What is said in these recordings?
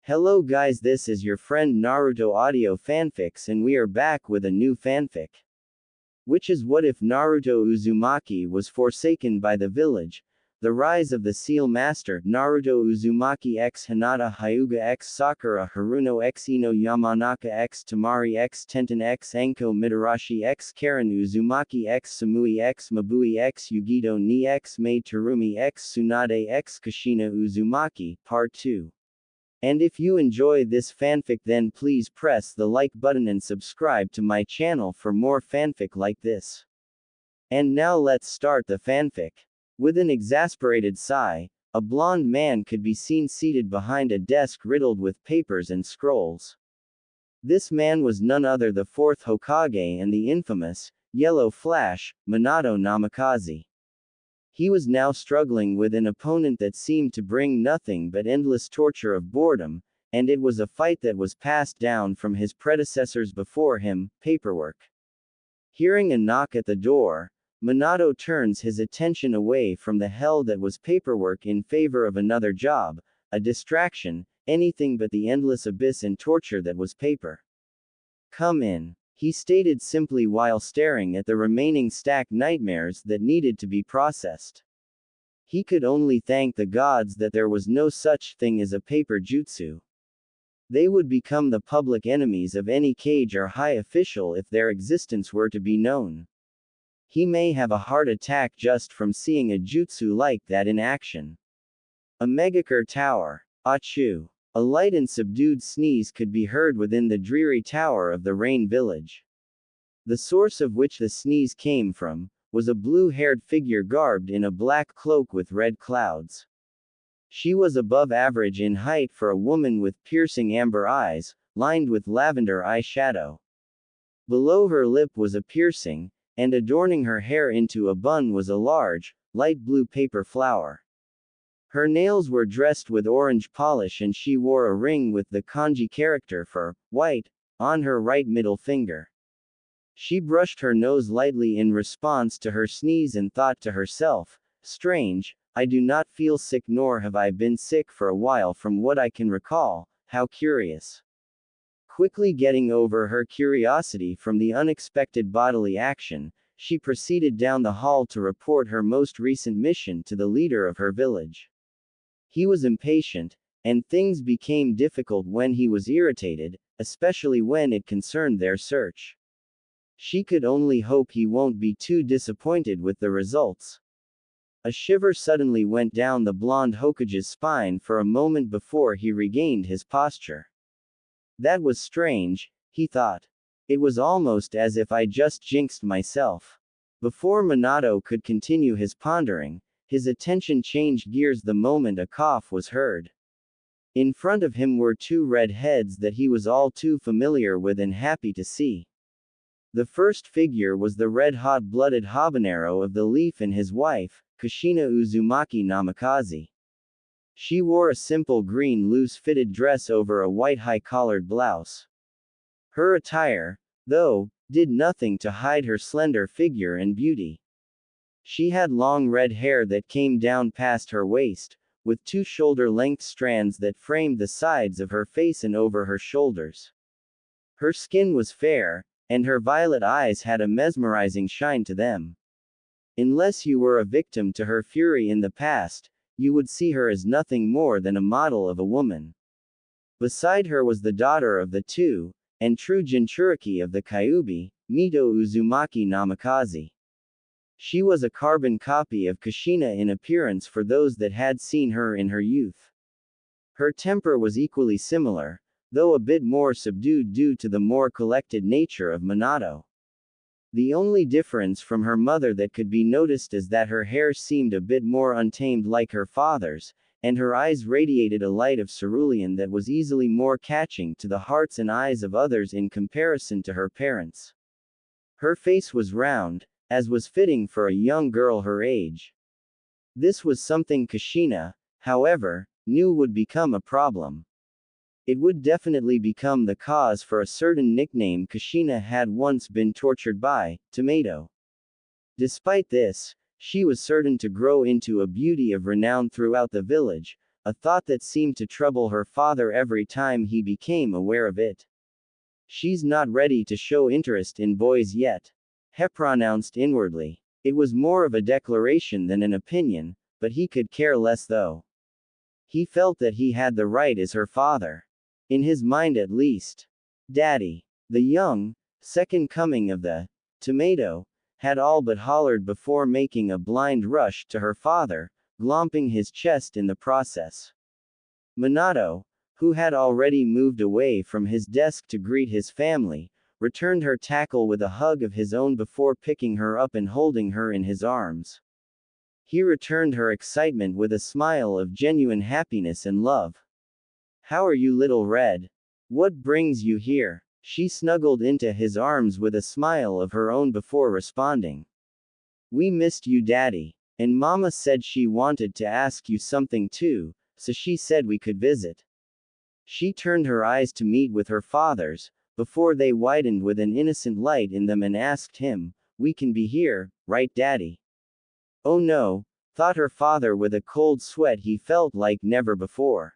Hello guys, this is your friend Naruto Audio Fanfics and we are back with a new fanfic. Which is what if Naruto Uzumaki was forsaken by the village? The rise of the Seal Master, Naruto Uzumaki x Hinata Hyuga x Sakura Haruno x Ino Yamanaka x Tamari x Tenten x Anko Mitarashi x Karen Uzumaki x Samui x Mabui x Yugito ni x Mei Terumi x Tsunade x Kushina Uzumaki, Part 2. And if you enjoy this fanfic, then please press the like button and subscribe to my channel for more fanfic like this. And now let's start the fanfic. With an exasperated sigh, a blond man could be seen seated behind a desk riddled with papers and scrolls. This man was none other the fourth Hokage and the infamous, Yellow Flash, Minato Namikaze. He was now struggling with an opponent that seemed to bring nothing but endless torture of boredom, and it was a fight that was passed down from his predecessors before him, paperwork. Hearing a knock at the door, Minato turns his attention away from the hell that was paperwork in favor of another job, a distraction, anything but the endless abyss and torture that was paper. "Come in," he stated simply while staring at the remaining stack nightmares that needed to be processed. He could only thank the gods that there was no such thing as a paper jutsu. They would become the public enemies of any kage or high official if their existence were to be known. He may have a heart attack just from seeing a jutsu like that in action. A Megakure Tower. Achoo. A light and subdued sneeze could be heard within the dreary tower of the Rain Village. The source of which the sneeze came from was a blue-haired figure garbed in a black cloak with red clouds. She was above average in height for a woman with piercing amber eyes, lined with lavender eyeshadow. Below her lip was a piercing, and adorning her hair into a bun was a large, light blue paper flower. Her nails were dressed with orange polish and she wore a ring with the kanji character for white on her right middle finger. She brushed her nose lightly in response to her sneeze and thought to herself, "Strange, I do not feel sick nor have I been sick for a while from what I can recall, how curious." Quickly getting over her curiosity from the unexpected bodily action, she proceeded down the hall to report her most recent mission to the leader of her village. He was impatient, and things became difficult when he was irritated, especially when it concerned their search. She could only hope he won't be too disappointed with the results. A shiver suddenly went down the blonde Hokage's spine for a moment before he regained his posture. That was strange, he thought. It was almost as if I just jinxed myself. Before Minato could continue his pondering, his attention changed gears the moment a cough was heard. In front of him were two red heads that he was all too familiar with and happy to see. The first figure was the red-hot-blooded habanero of the leaf and his wife, Kushina Uzumaki Namikaze. She wore a simple green loose-fitted dress over a white high-collared blouse. Her attire, though, did nothing to hide her slender figure and beauty. She had long red hair that came down past her waist, with two shoulder-length strands that framed the sides of her face and over her shoulders. Her skin was fair, and her violet eyes had a mesmerizing shine to them. Unless you were a victim to her fury in the past, you would see her as nothing more than a model of a woman. Beside her was the daughter of the two, and true Jinchuriki of the Kyuubi, Mito Uzumaki Namikaze. She was a carbon copy of Kushina in appearance for those that had seen her in her youth. Her temper was equally similar, though a bit more subdued due to the more collected nature of Minato. The only difference from her mother that could be noticed is that her hair seemed a bit more untamed like her father's, and her eyes radiated a light of cerulean that was easily more catching to the hearts and eyes of others in comparison to her parents. Her face was round, as was fitting for a young girl her age. This was something Kushina, however, knew would become a problem. It would definitely become the cause for a certain nickname Kushina had once been tortured by, Tomato. Despite this, she was certain to grow into a beauty of renown throughout the village, a thought that seemed to trouble her father every time he became aware of it. She's not ready to show interest in boys yet, he pronounced inwardly. It was more of a declaration than an opinion, but he could care less though. He felt that he had the right as her father. In his mind at least. Daddy. The young, second coming of the tomato, had all but hollered before making a blind rush to her father, glomping his chest in the process. Minato, who had already moved away from his desk to greet his family, returned her tackle with a hug of his own before picking her up and holding her in his arms. He returned her excitement with a smile of genuine happiness and love. How are you, little Red? What brings you here? She snuggled into his arms with a smile of her own before responding. We missed you, Daddy. And Mama said she wanted to ask you something too, so she said we could visit. She turned her eyes to meet with her father's, before they widened with an innocent light in them, and asked him, We can be here, right, Daddy? Oh no, thought her father with a cold sweat he felt like never before.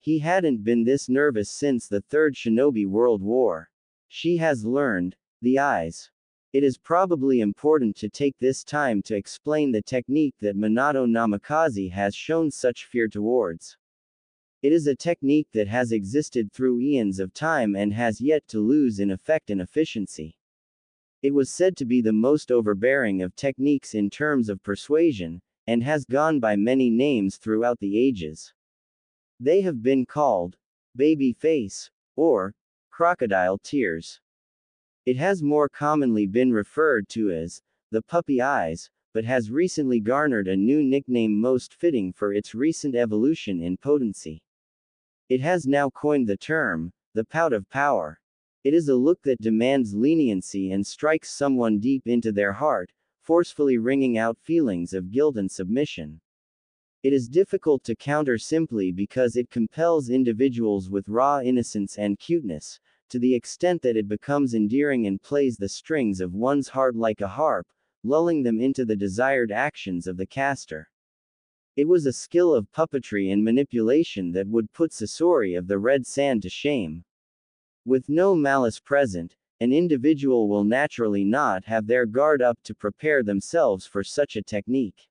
He hadn't been this nervous since the Third Shinobi World War. She has learned, the eyes. It is probably important to take this time to explain the technique that Minato Namikaze has shown such fear towards. It is a technique that has existed through eons of time and has yet to lose in effect and efficiency. It was said to be the most overbearing of techniques in terms of persuasion, and has gone by many names throughout the ages. They have been called baby face or crocodile tears. It has more commonly been referred to as the puppy eyes, but has recently garnered a new nickname most fitting for its recent evolution in potency. It has now coined the term the pout of power. It is a look that demands leniency and strikes someone deep into their heart, forcefully wringing out feelings of guilt and submission. It is difficult to counter simply because it compels individuals with raw innocence and cuteness, to the extent that it becomes endearing and plays the strings of one's heart like a harp, lulling them into the desired actions of the caster. It was a skill of puppetry and manipulation that would put Sasori of the Red Sand to shame. With no malice present, an individual will naturally not have their guard up to prepare themselves for such a technique.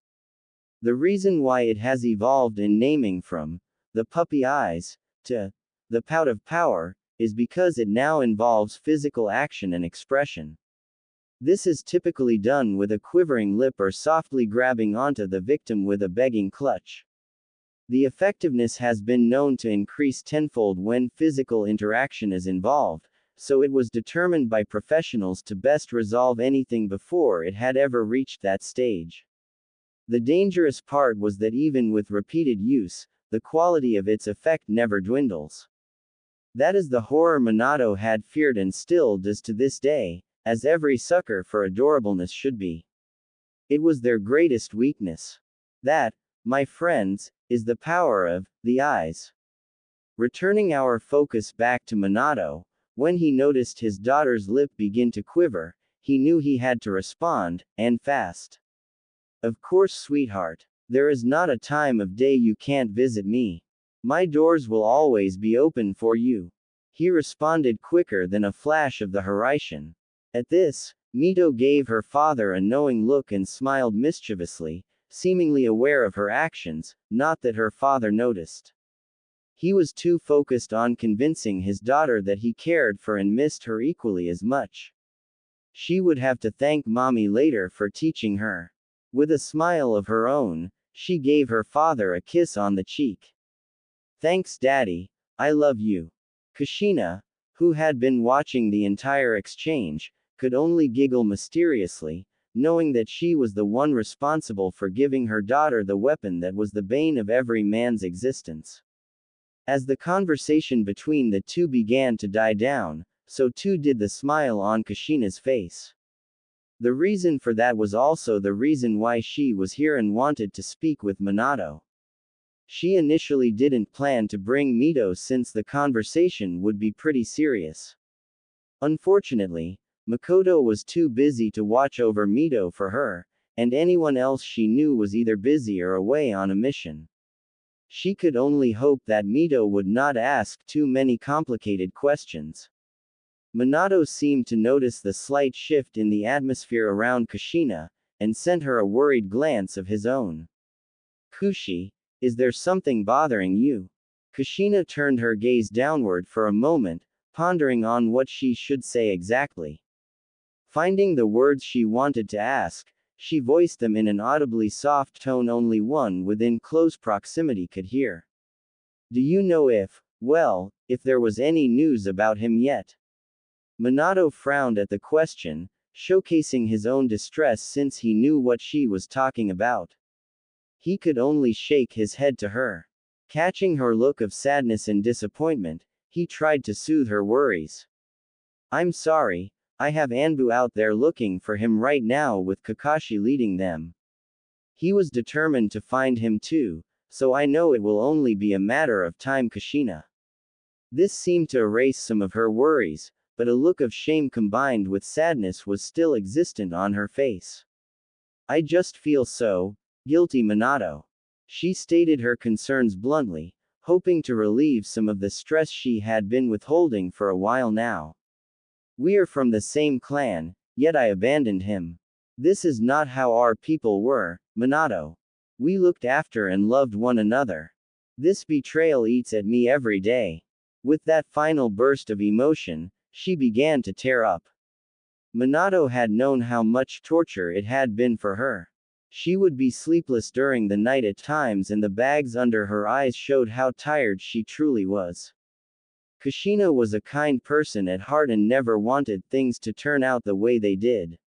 The reason why it has evolved in naming from the puppy eyes to the pout of power is because it now involves physical action and expression. This is typically done with a quivering lip or softly grabbing onto the victim with a begging clutch. The effectiveness has been known to increase tenfold when physical interaction is involved, so it was determined by professionals to best resolve anything before it had ever reached that stage. The dangerous part was that even with repeated use, the quality of its effect never dwindles. That is the horror Minato had feared and still does to this day, as every sucker for adorableness should be. It was their greatest weakness. That, my friends, is the power of the eyes. Returning our focus back to Minato, when he noticed his daughter's lip begin to quiver, he knew he had to respond, and fast. Of course, sweetheart. There is not a time of day you can't visit me. My doors will always be open for you. He responded quicker than a flash of the Hiraishin. At this, Mito gave her father a knowing look and smiled mischievously, seemingly aware of her actions, not that her father noticed. He was too focused on convincing his daughter that he cared for and missed her equally as much. She would have to thank mommy later for teaching her. With a smile of her own, she gave her father a kiss on the cheek. Thanks, Daddy. I love you. Kushina, who had been watching the entire exchange, could only giggle mysteriously, knowing that she was the one responsible for giving her daughter the weapon that was the bane of every man's existence. As the conversation between the two began to die down, so too did the smile on Kushina's face. The reason for that was also the reason why she was here and wanted to speak with Minato. She initially didn't plan to bring Mito since the conversation would be pretty serious. Unfortunately, Makoto was too busy to watch over Mito for her, and anyone else she knew was either busy or away on a mission. She could only hope that Mito would not ask too many complicated questions. Minato seemed to notice the slight shift in the atmosphere around Kushina, and sent her a worried glance of his own. Kushi, is there something bothering you? Kushina turned her gaze downward for a moment, pondering on what she should say exactly. Finding the words she wanted to ask, she voiced them in an audibly soft tone only one within close proximity could hear. Do you know if there was any news about him yet? Minato frowned at the question, showcasing his own distress since he knew what she was talking about. He could only shake his head to her. Catching her look of sadness and disappointment, he tried to soothe her worries. I'm sorry, I have Anbu out there looking for him right now with Kakashi leading them. He was determined to find him too, so I know it will only be a matter of time. Kushina. This seemed to erase some of her worries, but a look of shame combined with sadness was still existent on her face. I just feel so guilty, Minato. She stated her concerns bluntly, hoping to relieve some of the stress she had been withholding for a while now. We are from the same clan, yet I abandoned him. This is not how our people were, Minato. We looked after and loved one another. This betrayal eats at me every day. With that final burst of emotion, she began to tear up. Minato had known how much torture it had been for her. She would be sleepless during the night at times, and the bags under her eyes showed how tired she truly was. Kushina was a kind person at heart and never wanted things to turn out the way they did.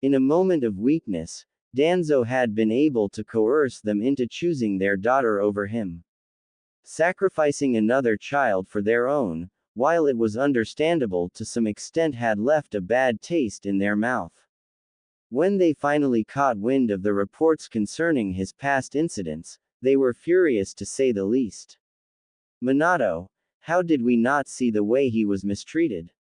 In a moment of weakness, Danzo had been able to coerce them into choosing their daughter over him. Sacrificing another child for their own, while it was understandable to some extent, had left a bad taste in their mouth. When they finally caught wind of the reports concerning his past incidents, they were furious to say the least. Minato, how did we not see the way he was mistreated?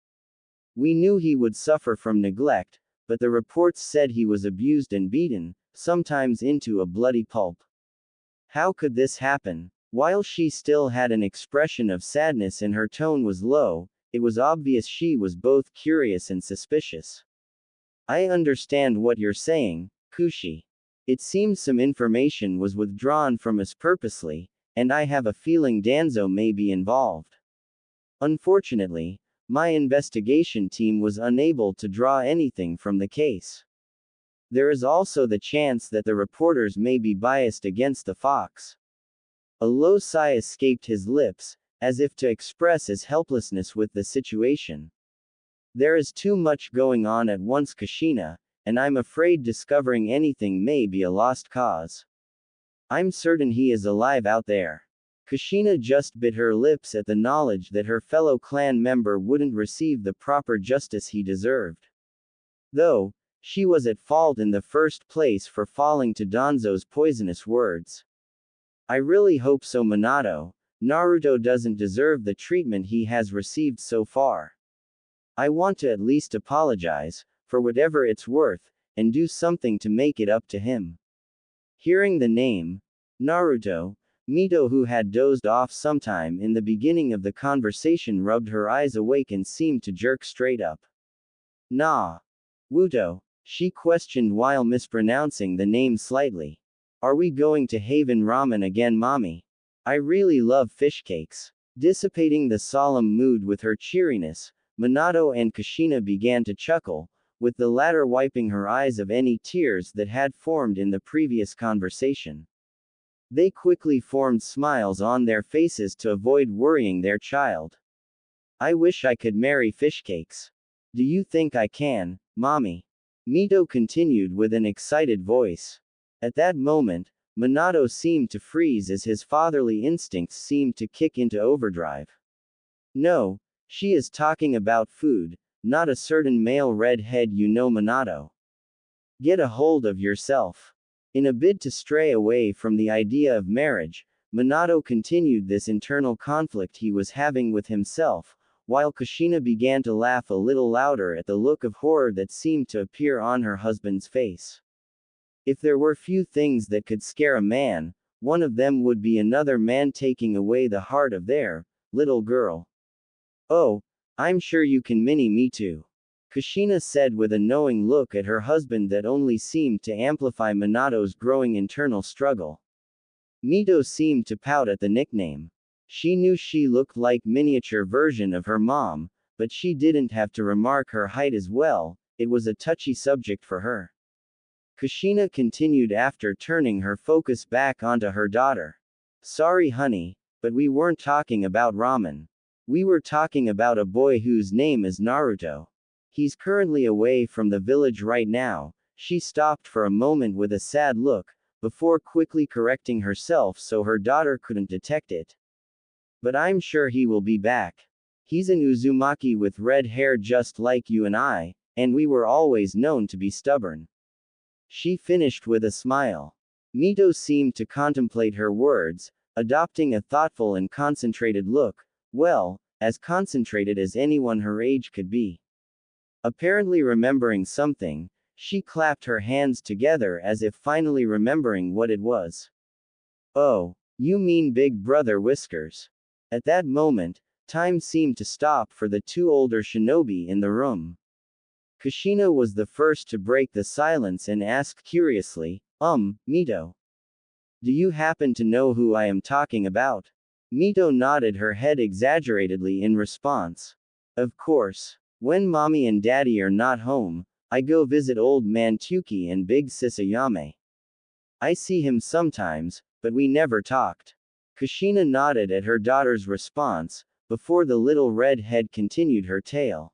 We knew he would suffer from neglect, but the reports said he was abused and beaten, sometimes into a bloody pulp. How could this happen? While she still had an expression of sadness and her tone was low, it was obvious she was both curious and suspicious. I understand what you're saying, Kushi. It seems some information was withdrawn from us purposely, and I have a feeling Danzo may be involved. Unfortunately, my investigation team was unable to draw anything from the case. There is also the chance that the reporters may be biased against the fox. A low sigh escaped his lips, as if to express his helplessness with the situation. There is too much going on at once, Kushina, and I'm afraid discovering anything may be a lost cause. I'm certain he is alive out there. Kushina just bit her lips at the knowledge that her fellow clan member wouldn't receive the proper justice he deserved. Though, she was at fault in the first place for falling to Danzo's poisonous words. I really hope so, Minato. Naruto doesn't deserve the treatment he has received so far. I want to at least apologize, for whatever it's worth, and do something to make it up to him. Hearing the name, Naruto, Mito, who had dozed off sometime in the beginning of the conversation, rubbed her eyes awake and seemed to jerk straight up. Nah. Wuto, she questioned while mispronouncing the name slightly. Are we going to Haven Ramen again, mommy? I really love fish cakes. Dissipating the solemn mood with her cheeriness, Minato and Kushina began to chuckle, with the latter wiping her eyes of any tears that had formed in the previous conversation. They quickly formed smiles on their faces to avoid worrying their child. I wish I could marry fish cakes. Do you think I can, mommy? Mito continued with an excited voice. At that moment, Minato seemed to freeze as his fatherly instincts seemed to kick into overdrive. No, she is talking about food, not a certain male redhead, you know, Minato. Get a hold of yourself. In a bid to stray away from the idea of marriage, Minato continued this internal conflict he was having with himself, while Kushina began to laugh a little louder at the look of horror that seemed to appear on her husband's face. If there were few things that could scare a man, one of them would be another man taking away the heart of their little girl. Oh, I'm sure you can mini me too. Kushina said with a knowing look at her husband that only seemed to amplify Minato's growing internal struggle. Mito seemed to pout at the nickname. She knew she looked like miniature version of her mom, but she didn't have to remark her height as well, it was a touchy subject for her. Kushina continued after turning her focus back onto her daughter. Sorry honey, but we weren't talking about ramen. We were talking about a boy whose name is Naruto. He's currently away from the village right now. She stopped for a moment with a sad look, before quickly correcting herself so her daughter couldn't detect it. But I'm sure he will be back. He's an Uzumaki with red hair just like you and I, and we were always known to be stubborn. She finished with a smile. Mito seemed to contemplate her words, adopting a thoughtful and concentrated look, well, as concentrated as anyone her age could be. Apparently remembering something, she clapped her hands together as if finally remembering what it was. Oh, you mean Big Brother Whiskers. At that moment, time seemed to stop for the two older shinobi in the room. Kushina was the first to break the silence and ask curiously, Mito. Do you happen to know who I am talking about? Mito nodded her head exaggeratedly in response. Of course. When mommy and daddy are not home, I go visit old man Tuki and big sis Ayame. I see him sometimes, but we never talked. Kushina nodded at her daughter's response, before the little red head continued her tale.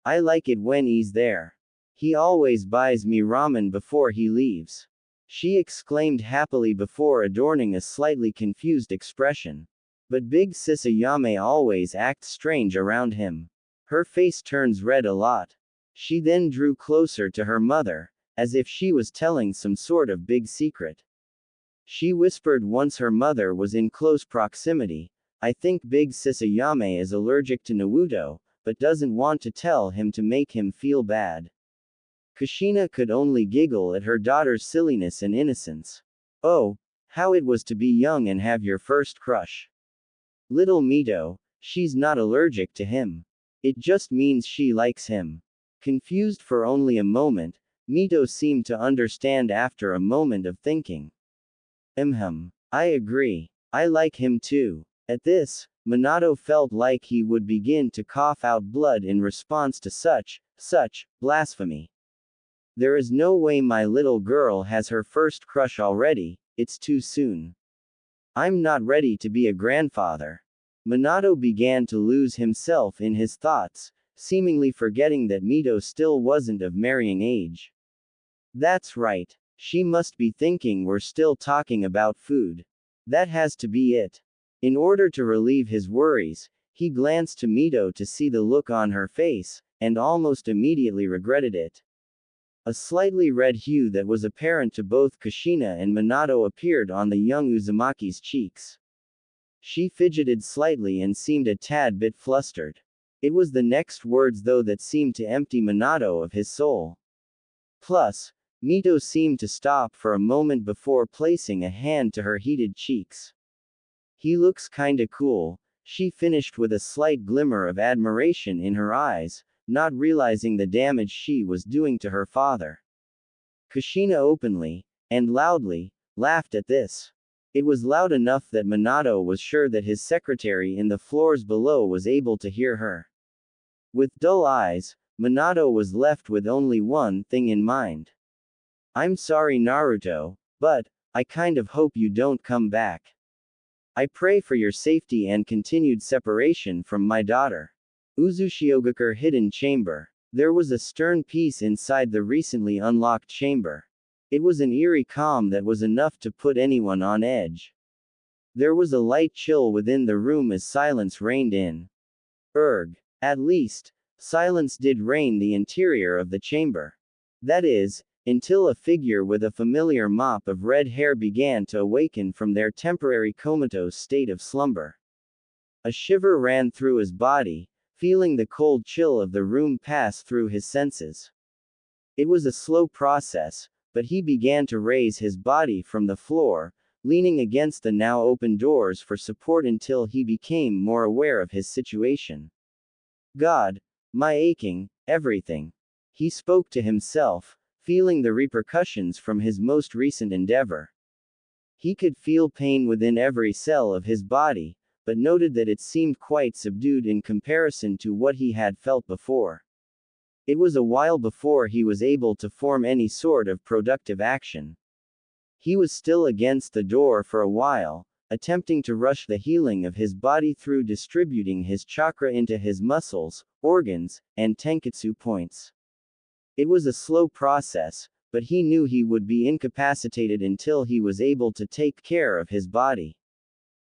I like it when he's there. He always buys me ramen before he leaves. She exclaimed happily before adorning a slightly confused expression. But big sis Ayame always acts strange around him. Her face turns red a lot. She then drew closer to her mother, as if she was telling some sort of big secret. She whispered once her mother was in close proximity, I think big sis Ayame is allergic to Naruto, but doesn't want to tell him to make him feel bad. Kushina could only giggle at her daughter's silliness and innocence. Oh, how it was to be young and have your first crush. Little Mito, she's not allergic to him. It just means she likes him. Confused for only a moment, Mito seemed to understand after a moment of thinking. I agree. I like him too. At this, Minato felt like he would begin to cough out blood in response to such blasphemy. There is no way my little girl has her first crush already, it's too soon. I'm not ready to be a grandfather. Minato began to lose himself in his thoughts, seemingly forgetting that Mito still wasn't of marrying age. That's right. She must be thinking we're still talking about food. That has to be it. In order to relieve his worries, he glanced to Mito to see the look on her face, and almost immediately regretted it. A slightly red hue that was apparent to both Kushina and Minato appeared on the young Uzumaki's cheeks. She fidgeted slightly and seemed a tad bit flustered. It was the next words though that seemed to empty Minato of his soul. Plus, Mito seemed to stop for a moment before placing a hand to her heated cheeks. He looks kinda cool, she finished with a slight glimmer of admiration in her eyes, not realizing the damage she was doing to her father. Kushina openly, and loudly, laughed at this. It was loud enough that Minato was sure that his secretary in the floors below was able to hear her. With dull eyes, Minato was left with only one thing in mind. I'm sorry Naruto, but, I kind of hope you don't come back. I pray for your safety and continued separation from my daughter. Uzushiogakur Hidden Chamber. There was a stern peace inside the recently unlocked chamber. It was an eerie calm that was enough to put anyone on edge. There was a light chill within the room as silence reigned in. At least, silence did reign the interior of the chamber. That is, until a figure with a familiar mop of red hair began to awaken from their temporary comatose state of slumber. A shiver ran through his body, feeling the cold chill of the room pass through his senses. It was a slow process, but he began to raise his body from the floor, leaning against the now open doors for support until he became more aware of his situation. God, my aching, everything. He spoke to himself, feeling the repercussions from his most recent endeavor. He could feel pain within every cell of his body, but noted that it seemed quite subdued in comparison to what he had felt before. It was a while before he was able to form any sort of productive action. He was still against the door for a while, attempting to rush the healing of his body through distributing his chakra into his muscles, organs, and tenketsu points. It was a slow process, but he knew he would be incapacitated until he was able to take care of his body.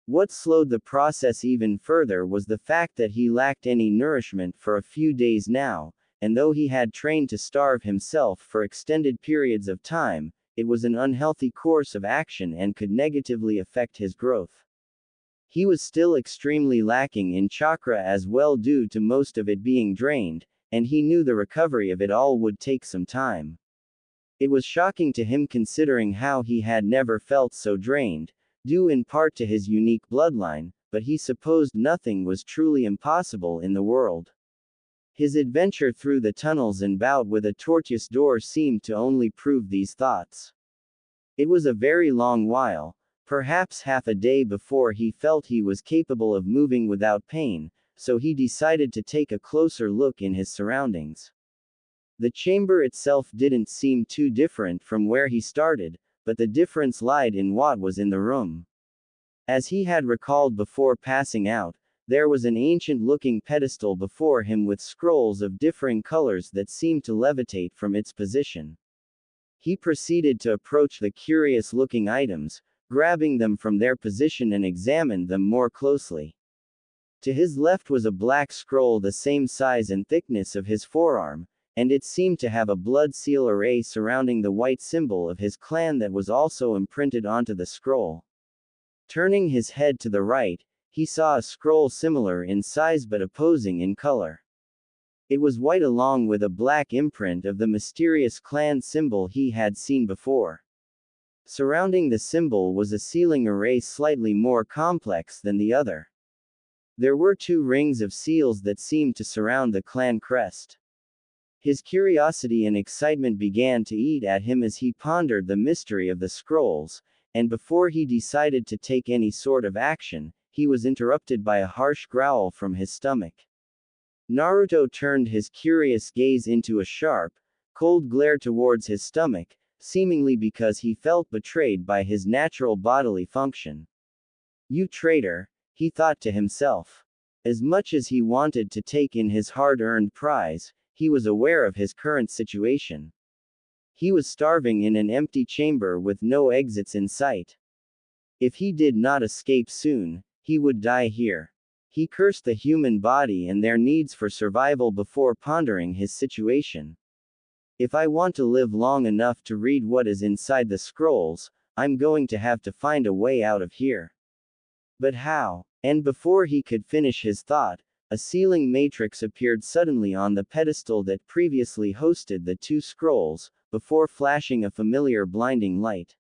What slowed the process even further was the fact that he lacked any nourishment for a few days now, and though he had trained to starve himself for extended periods of time, it was an unhealthy course of action and could negatively affect his growth. He was still extremely lacking in chakra as well due to most of it being drained, and he knew the recovery of it all would take some time. It was shocking to him considering how he had never felt so drained, due in part to his unique bloodline, but he supposed nothing was truly impossible in the world. His adventure through the tunnels and bout with a tortuous door seemed to only prove these thoughts. It was a very long while, perhaps half a day before he felt he was capable of moving without pain, so he decided to take a closer look in his surroundings. The chamber itself didn't seem too different from where he started, but the difference lied in what was in the room. As he had recalled before passing out, there was an ancient-looking pedestal before him with scrolls of differing colors that seemed to levitate from its position. He proceeded to approach the curious-looking items, grabbing them from their position and examined them more closely. To his left was a black scroll the same size and thickness of his forearm, and it seemed to have a blood seal array surrounding the white symbol of his clan that was also imprinted onto the scroll. Turning his head to the right, he saw a scroll similar in size but opposing in color. It was white along with a black imprint of the mysterious clan symbol he had seen before. Surrounding the symbol was a sealing array slightly more complex than the other. There were 2 rings of seals that seemed to surround the clan crest. His curiosity and excitement began to eat at him as he pondered the mystery of the scrolls, and before he decided to take any sort of action, he was interrupted by a harsh growl from his stomach. Naruto turned his curious gaze into a sharp, cold glare towards his stomach, seemingly because he felt betrayed by his natural bodily function. "You traitor," he thought to himself. As much as he wanted to take in his hard-earned prize, he was aware of his current situation. He was starving in an empty chamber with no exits in sight. If he did not escape soon, he would die here. He cursed the human body and their needs for survival before pondering his situation. If I want to live long enough to read what is inside the scrolls, I'm going to have to find a way out of here. But how? And before he could finish his thought, a sealing matrix appeared suddenly on the pedestal that previously hosted the 2 scrolls, before flashing a familiar blinding light.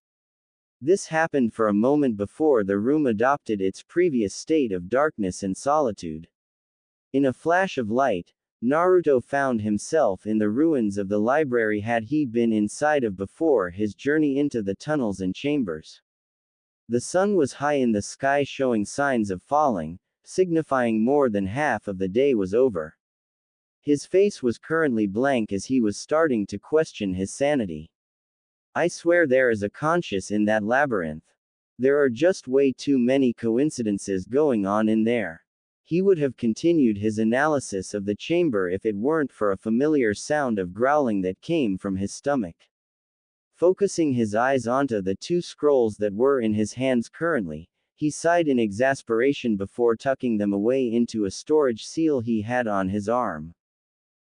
This happened for a moment before the room adopted its previous state of darkness and solitude. In a flash of light, Naruto found himself in the ruins of the library had he been inside of before his journey into the tunnels and chambers. The sun was high in the sky showing signs of falling, signifying more than half of the day was over. His face was currently blank as he was starting to question his sanity. I swear there is a conscience in that labyrinth. There are just way too many coincidences going on in there. He would have continued his analysis of the chamber if it weren't for a familiar sound of growling that came from his stomach. Focusing his eyes onto the 2 scrolls that were in his hands currently, he sighed in exasperation before tucking them away into a storage seal he had on his arm.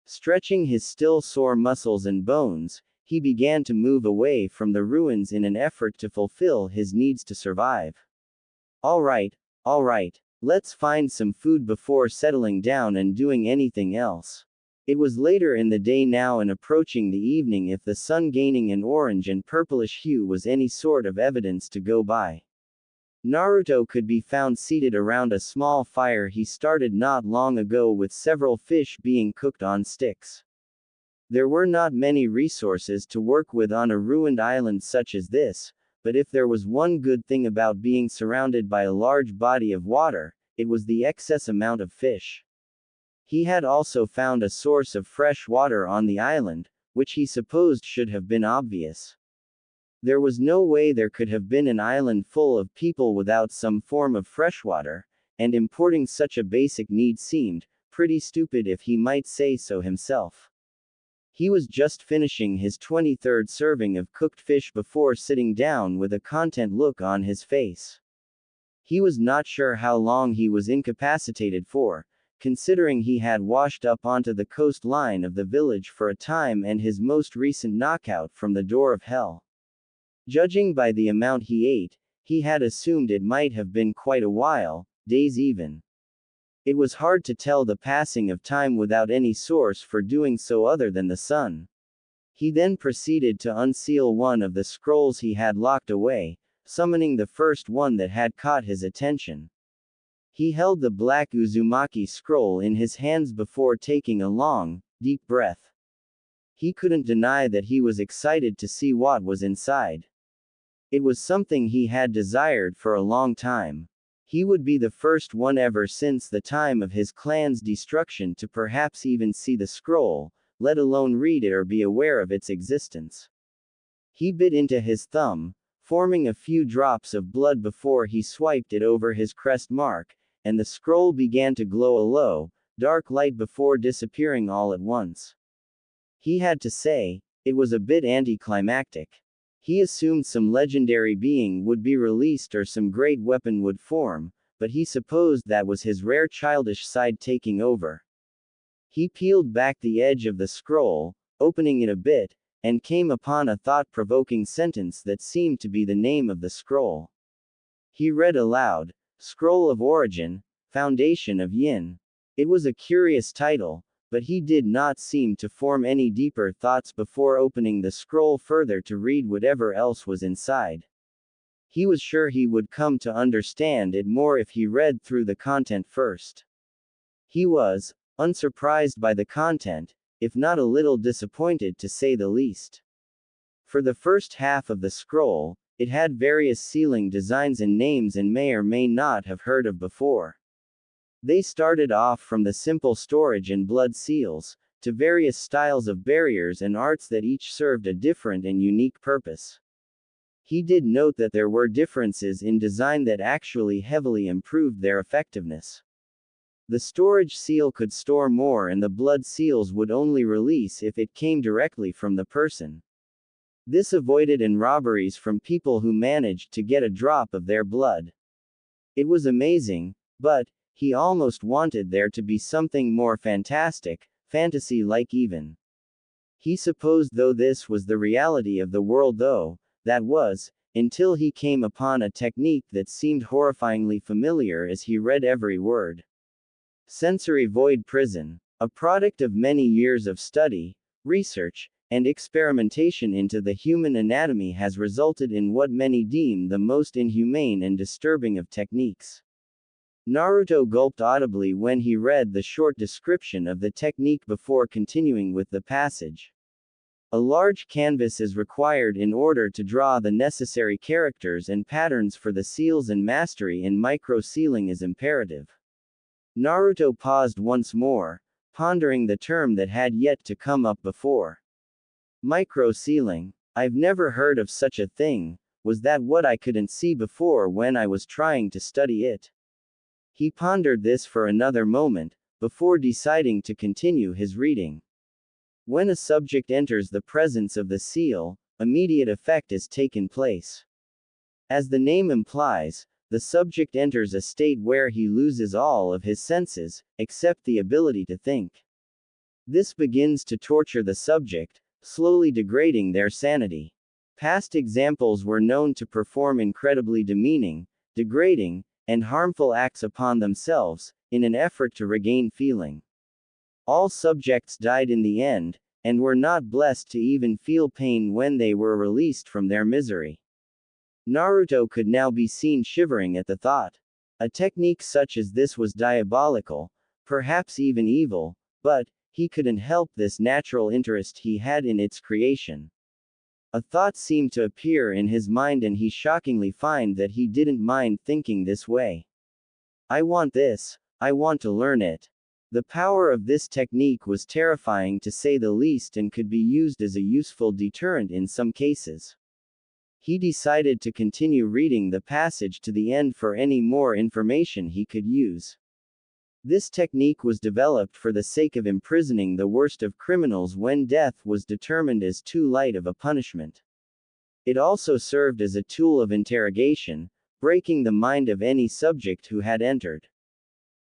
Stretching his still sore muscles and bones, he began to move away from the ruins in an effort to fulfill his needs to survive. All right, let's find some food before settling down and doing anything else. It was later in the day now and approaching the evening if the sun gaining an orange and purplish hue was any sort of evidence to go by. Naruto could be found seated around a small fire he started not long ago with several fish being cooked on sticks. There were not many resources to work with on a ruined island such as this, but if there was one good thing about being surrounded by a large body of water, it was the excess amount of fish. He had also found a source of fresh water on the island, which he supposed should have been obvious. There was no way there could have been an island full of people without some form of freshwater, and importing such a basic need seemed pretty stupid if he might say so himself. He was just finishing his 23rd serving of cooked fish before sitting down with a content look on his face. He was not sure how long he was incapacitated for, considering he had washed up onto the coastline of the village for a time and his most recent knockout from the door of hell. Judging by the amount he ate, he had assumed it might have been quite a while, days even. It was hard to tell the passing of time without any source for doing so other than the sun. He then proceeded to unseal one of the scrolls he had locked away, summoning the first one that had caught his attention. He held the black Uzumaki scroll in his hands before taking a long, deep breath. He couldn't deny that he was excited to see what was inside. It was something he had desired for a long time. He would be the first one ever since the time of his clan's destruction to perhaps even see the scroll, let alone read it or be aware of its existence. He bit into his thumb, forming a few drops of blood before he swiped it over his crest mark, and the scroll began to glow a low, dark light before disappearing all at once. He had to say, it was a bit anticlimactic. He assumed some legendary being would be released or some great weapon would form, but he supposed that was his rare childish side taking over. He peeled back the edge of the scroll, opening it a bit, and came upon a thought-provoking sentence that seemed to be the name of the scroll. He read aloud, Scroll of Origin, Foundation of Yin. It was a curious title, but he did not seem to form any deeper thoughts before opening the scroll further to read whatever else was inside. He was sure he would come to understand it more if he read through the content first. He was unsurprised by the content, if not a little disappointed to say the least. For the first half of the scroll, it had various sealing designs and names and may or may not have heard of before. They started off from the simple storage and blood seals, to various styles of barriers and arts that each served a different and unique purpose. He did note that there were differences in design that actually heavily improved their effectiveness. The storage seal could store more and the blood seals would only release if it came directly from the person. This avoided robberies from people who managed to get a drop of their blood. It was amazing, but he almost wanted there to be something more fantastic, fantasy-like even. He supposed though this was the reality of the world though, that was, until he came upon a technique that seemed horrifyingly familiar as he read every word. Sensory void prison, a product of many years of study, research, and experimentation into the human anatomy has resulted in what many deem the most inhumane and disturbing of techniques. Naruto gulped audibly when he read the short description of the technique before continuing with the passage. A large canvas is required in order to draw the necessary characters and patterns for the seals, and mastery in micro-sealing is imperative. Naruto paused once more, pondering the term that had yet to come up before. Micro-sealing. I've never heard of such a thing. Was that what I couldn't see before when I was trying to study it? He pondered this for another moment, before deciding to continue his reading. When a subject enters the presence of the seal, immediate effect is taken place. As the name implies, the subject enters a state where he loses all of his senses, except the ability to think. This begins to torture the subject, slowly degrading their sanity. Past examples were known to perform incredibly demeaning, degrading, and harmful acts upon themselves, in an effort to regain feeling. All subjects died in the end, and were not blessed to even feel pain when they were released from their misery. Naruto could now be seen shivering at the thought. A technique such as this was diabolical, perhaps even evil, but he couldn't help this natural interest he had in its creation. A thought seemed to appear in his mind and he shockingly find that he didn't mind thinking this way. I want this, I want to learn it. The power of this technique was terrifying to say the least and could be used as a useful deterrent in some cases. He decided to continue reading the passage to the end for any more information he could use. This technique was developed for the sake of imprisoning the worst of criminals when death was determined as too light of a punishment. It also served as a tool of interrogation, breaking the mind of any subject who had entered.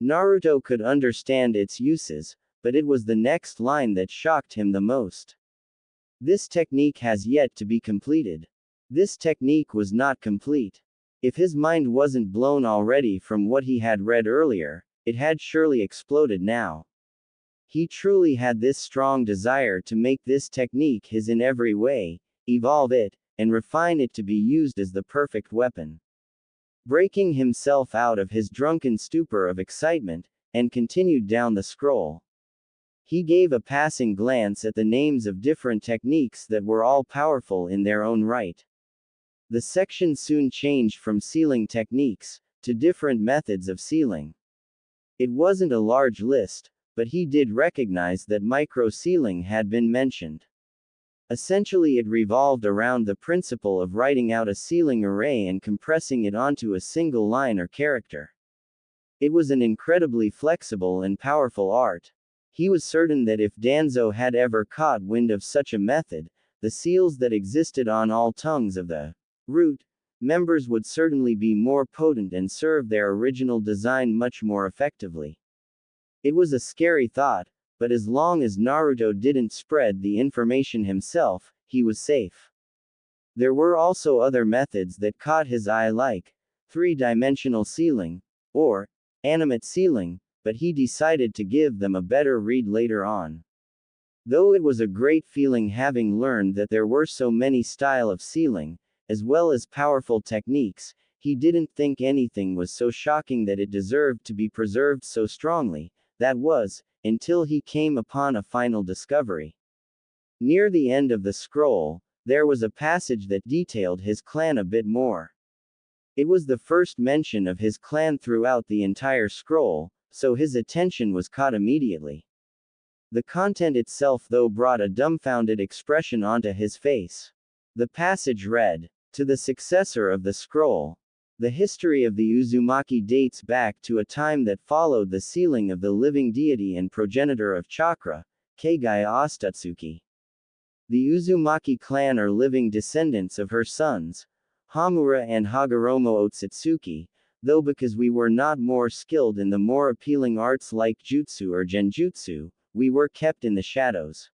Naruto could understand its uses, but it was the next line that shocked him the most. This technique has yet to be completed. This technique was not complete. If his mind wasn't blown already from what he had read earlier, it had surely exploded now. He truly had this strong desire to make this technique his in every way, evolve it, and refine it to be used as the perfect weapon. Breaking himself out of his drunken stupor of excitement, and continued down the scroll. He gave a passing glance at the names of different techniques that were all powerful in their own right. The section soon changed from sealing techniques to different methods of sealing. It wasn't a large list, but he did recognize that micro-sealing had been mentioned. Essentially it revolved around the principle of writing out a sealing array and compressing it onto a single line or character. It was an incredibly flexible and powerful art. He was certain that if Danzo had ever caught wind of such a method, the seals that existed on all tongues of the root members would certainly be more potent and serve their original design much more effectively. It was a scary thought, but as long as Naruto didn't spread the information himself, he was safe. There were also other methods that caught his eye like three-dimensional sealing, or animate sealing, but he decided to give them a better read later on. Though it was a great feeling having learned that there were so many styles of sealing, as well as powerful techniques, he didn't think anything was so shocking that it deserved to be preserved so strongly, that was, until he came upon a final discovery. Near the end of the scroll, there was a passage that detailed his clan a bit more. It was the first mention of his clan throughout the entire scroll, so his attention was caught immediately. The content itself though brought a dumbfounded expression onto his face. The passage read, "To the successor of the scroll. The history of the Uzumaki dates back to a time that followed the sealing of the living deity and progenitor of chakra, Kagaya Ostatsuki. The Uzumaki clan are living descendants of her sons, Hamura and Hagoromo Otsutsuki, though because we were not more skilled in the more appealing arts like jutsu or genjutsu, we were kept in the shadows.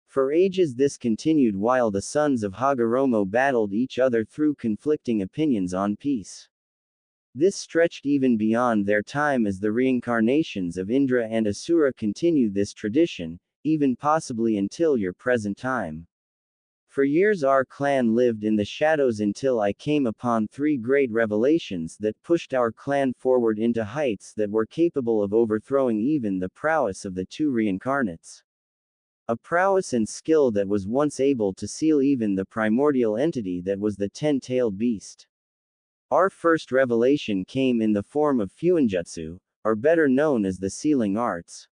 For ages this continued while the sons of Hagoromo battled each other through conflicting opinions on peace. This stretched even beyond their time as the reincarnations of Indra and Asura continued this tradition, even possibly until your present time. For years our clan lived in the shadows until I came upon three great revelations that pushed our clan forward into heights that were capable of overthrowing even the prowess of the two reincarnates. A prowess and skill that was once able to seal even the primordial entity that was the ten-tailed beast. Our first revelation came in the form of Fuinjutsu, or better known as the sealing arts.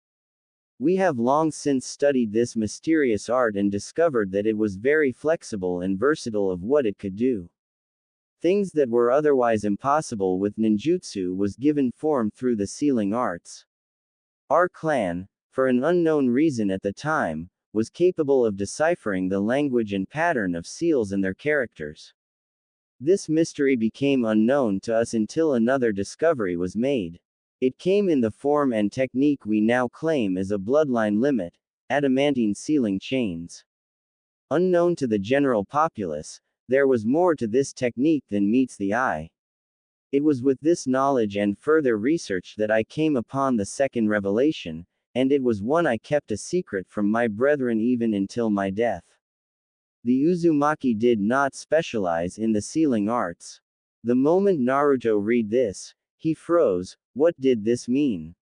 We have long since studied this mysterious art and discovered that it was very flexible and versatile of what it could do. Things that were otherwise impossible with ninjutsu was given form through the sealing arts. Our clan, for an unknown reason at the time, was capable of deciphering the language and pattern of seals and their characters. This mystery became unknown to us until another discovery was made. It came in the form and technique we now claim as a bloodline limit, adamantine sealing chains. Unknown to the general populace, there was more to this technique than meets the eye. It was with this knowledge and further research that I came upon the second revelation, and it was one I kept a secret from my brethren even until my death. The Uzumaki did not specialize in the sealing arts. The moment Naruto read this, he froze. What did this mean?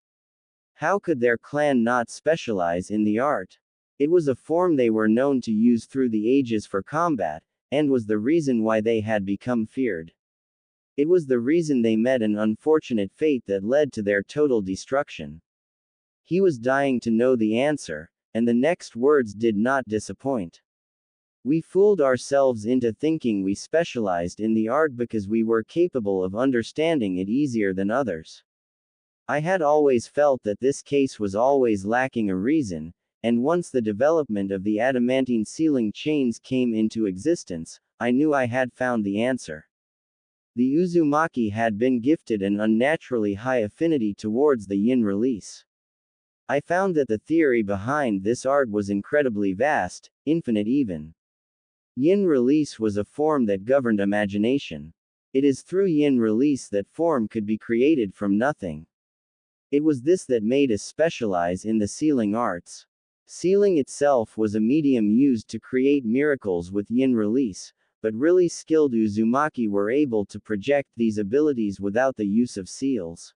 How could their clan not specialize in the art? It was a form they were known to use through the ages for combat, and was the reason why they had become feared. It was the reason they met an unfortunate fate that led to their total destruction. He was dying to know the answer, and the next words did not disappoint. We fooled ourselves into thinking we specialized in the art because we were capable of understanding it easier than others. I had always felt that this case was always lacking a reason, and once the development of the adamantine sealing chains came into existence, I knew I had found the answer. The Uzumaki had been gifted an unnaturally high affinity towards the yin release. I found that the theory behind this art was incredibly vast, infinite even. Yin release was a form that governed imagination. It is through yin release that form could be created from nothing. It was this that made us specialize in the sealing arts. Sealing itself was a medium used to create miracles with yin release, but really skilled Uzumaki were able to project these abilities without the use of seals.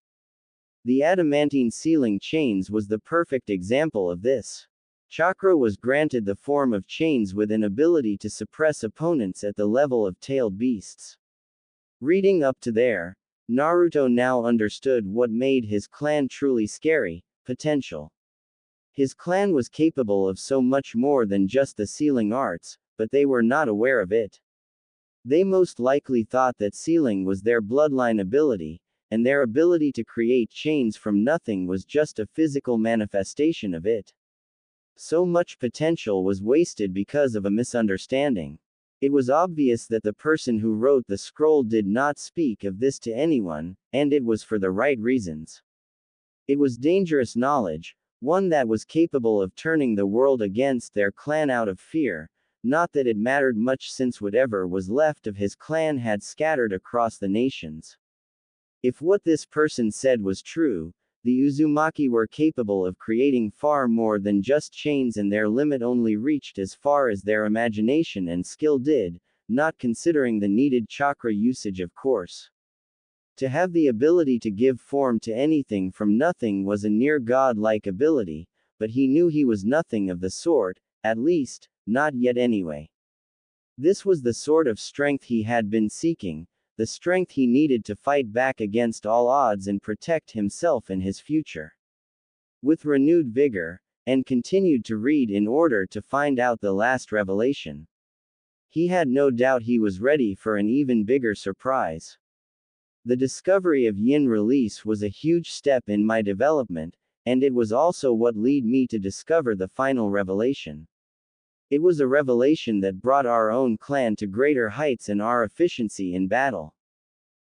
The adamantine sealing chains was the perfect example of this. Chakra was granted the form of chains with an ability to suppress opponents at the level of tailed beasts. Reading up to there, Naruto now understood what made his clan truly scary: potential. His clan was capable of so much more than just the sealing arts, but they were not aware of it. They most likely thought that sealing was their bloodline ability, and their ability to create chains from nothing was just a physical manifestation of it. So much potential was wasted because of a misunderstanding. It was obvious that the person who wrote the scroll did not speak of this to anyone, and it was for the right reasons. It was dangerous knowledge, one that was capable of turning the world against their clan out of fear, not that it mattered much since whatever was left of his clan had scattered across the nations. If what this person said was true, the Uzumaki were capable of creating far more than just chains, and their limit only reached as far as their imagination and skill did, not considering the needed chakra usage, of course. To have the ability to give form to anything from nothing was a near god-like ability, but he knew he was nothing of the sort, at least, not yet anyway. This was the sort of strength he had been seeking, the strength he needed to fight back against all odds and protect himself and his future. With renewed vigor, and continued to read in order to find out the last revelation. He had no doubt he was ready for an even bigger surprise. The discovery of yin release was a huge step in my development, and it was also what led me to discover the final revelation. It was a revelation that brought our own clan to greater heights and our efficiency in battle.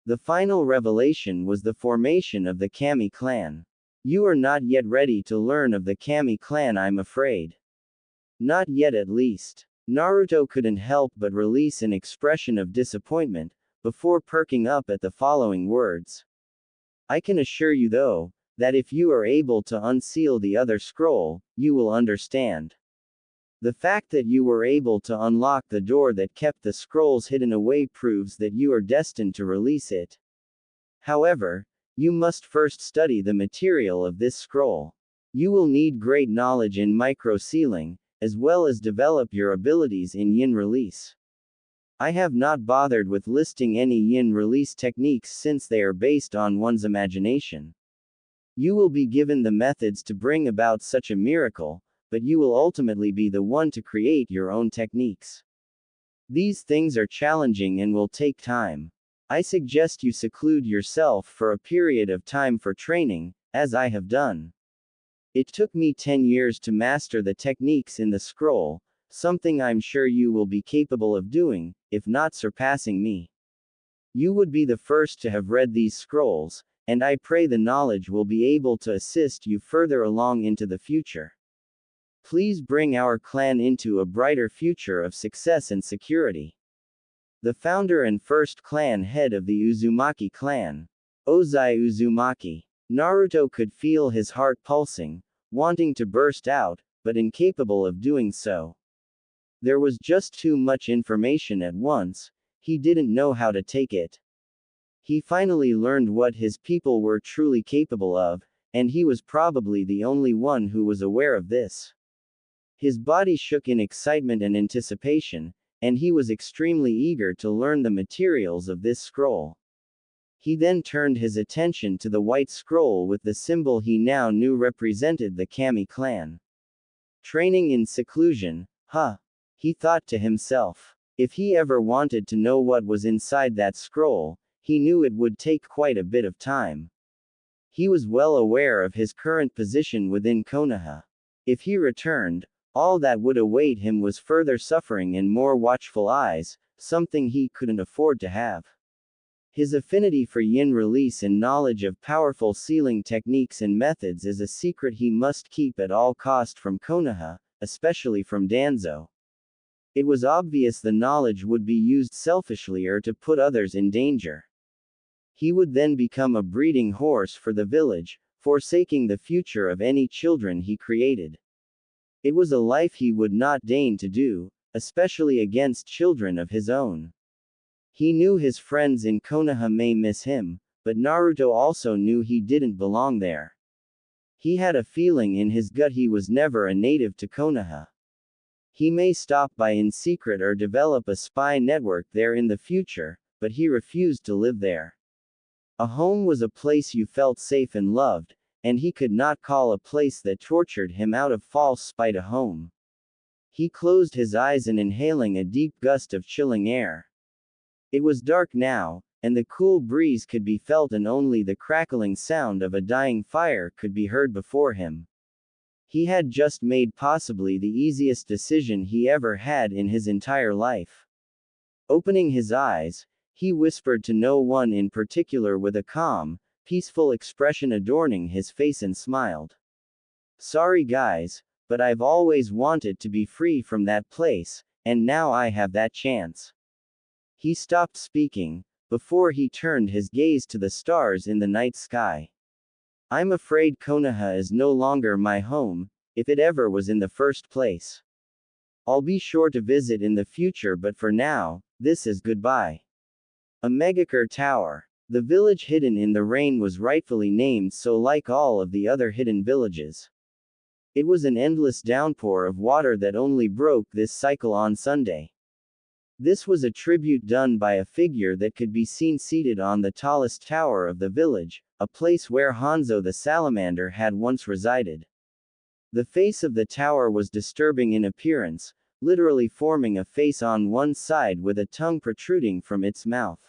The final revelation was the formation of the Kami clan. You are not yet ready to learn of the Kami clan, I'm afraid. Not yet, at least. Naruto couldn't help but release an expression of disappointment, before perking up at the following words. I can assure you though, that if you are able to unseal the other scroll, you will understand. The fact that you were able to unlock the door that kept the scrolls hidden away proves that you are destined to release it. However, you must first study the material of this scroll. You will need great knowledge in micro-sealing, as well as develop your abilities in yin release. I have not bothered with listing any yin release techniques since they are based on one's imagination. You will be given the methods to bring about such a miracle, but you will ultimately be the one to create your own techniques. These things are challenging and will take time. I suggest you seclude yourself for a period of time for training, as I have done. It took me 10 years to master the techniques in the scroll, something I'm sure you will be capable of doing, if not surpassing me. You would be the first to have read these scrolls, and I pray the knowledge will be able to assist you further along into the future. Please bring our clan into a brighter future of success and security. The founder and first clan head of the Uzumaki clan, Ozai Uzumaki. Naruto could feel his heart pulsing, wanting to burst out, but incapable of doing so. There was just too much information at once, he didn't know how to take it. He finally learned what his people were truly capable of, and he was probably the only one who was aware of this. His body shook in excitement and anticipation, and he was extremely eager to learn the materials of this scroll. He then turned his attention to the white scroll with the symbol he now knew represented the Kami clan. Training in seclusion, huh? He thought to himself. If he ever wanted to know what was inside that scroll, he knew it would take quite a bit of time. He was well aware of his current position within Konoha. If he returned, all that would await him was further suffering and more watchful eyes, something he couldn't afford to have. His affinity for yin release and knowledge of powerful sealing techniques and methods is a secret he must keep at all cost from Konoha, especially from Danzo. It was obvious the knowledge would be used selfishly or to put others in danger. He would then become a breeding horse for the village, forsaking the future of any children he created. It was a life he would not deign to do, especially against children of his own. He knew his friends in Konoha may miss him, but Naruto also knew he didn't belong there. He had a feeling in his gut he was never a native to Konoha. He may stop by in secret or develop a spy network there in the future, but he refused to live there. A home was a place you felt safe and loved, and he could not call a place that tortured him out of false spite a home. He closed his eyes and inhaling a deep gust of chilling air. It was dark now, and the cool breeze could be felt and only the crackling sound of a dying fire could be heard before him. He had just made possibly the easiest decision he ever had in his entire life. Opening his eyes, he whispered to no one in particular with a calm, peaceful expression adorning his face and smiled. "Sorry guys, but I've always wanted to be free from that place, and now I have that chance." He stopped speaking, before he turned his gaze to the stars in the night sky. "I'm afraid Konoha is no longer my home, if it ever was in the first place. I'll be sure to visit in the future, but for now, this is goodbye." A Megakure Tower. The village hidden in the rain was rightfully named so, like all of the other hidden villages. It was an endless downpour of water that only broke this cycle on Sunday. This was a tribute done by a figure that could be seen seated on the tallest tower of the village, a place where Hanzo the salamander had once resided. The face of the tower was disturbing in appearance, literally forming a face on one side with a tongue protruding from its mouth.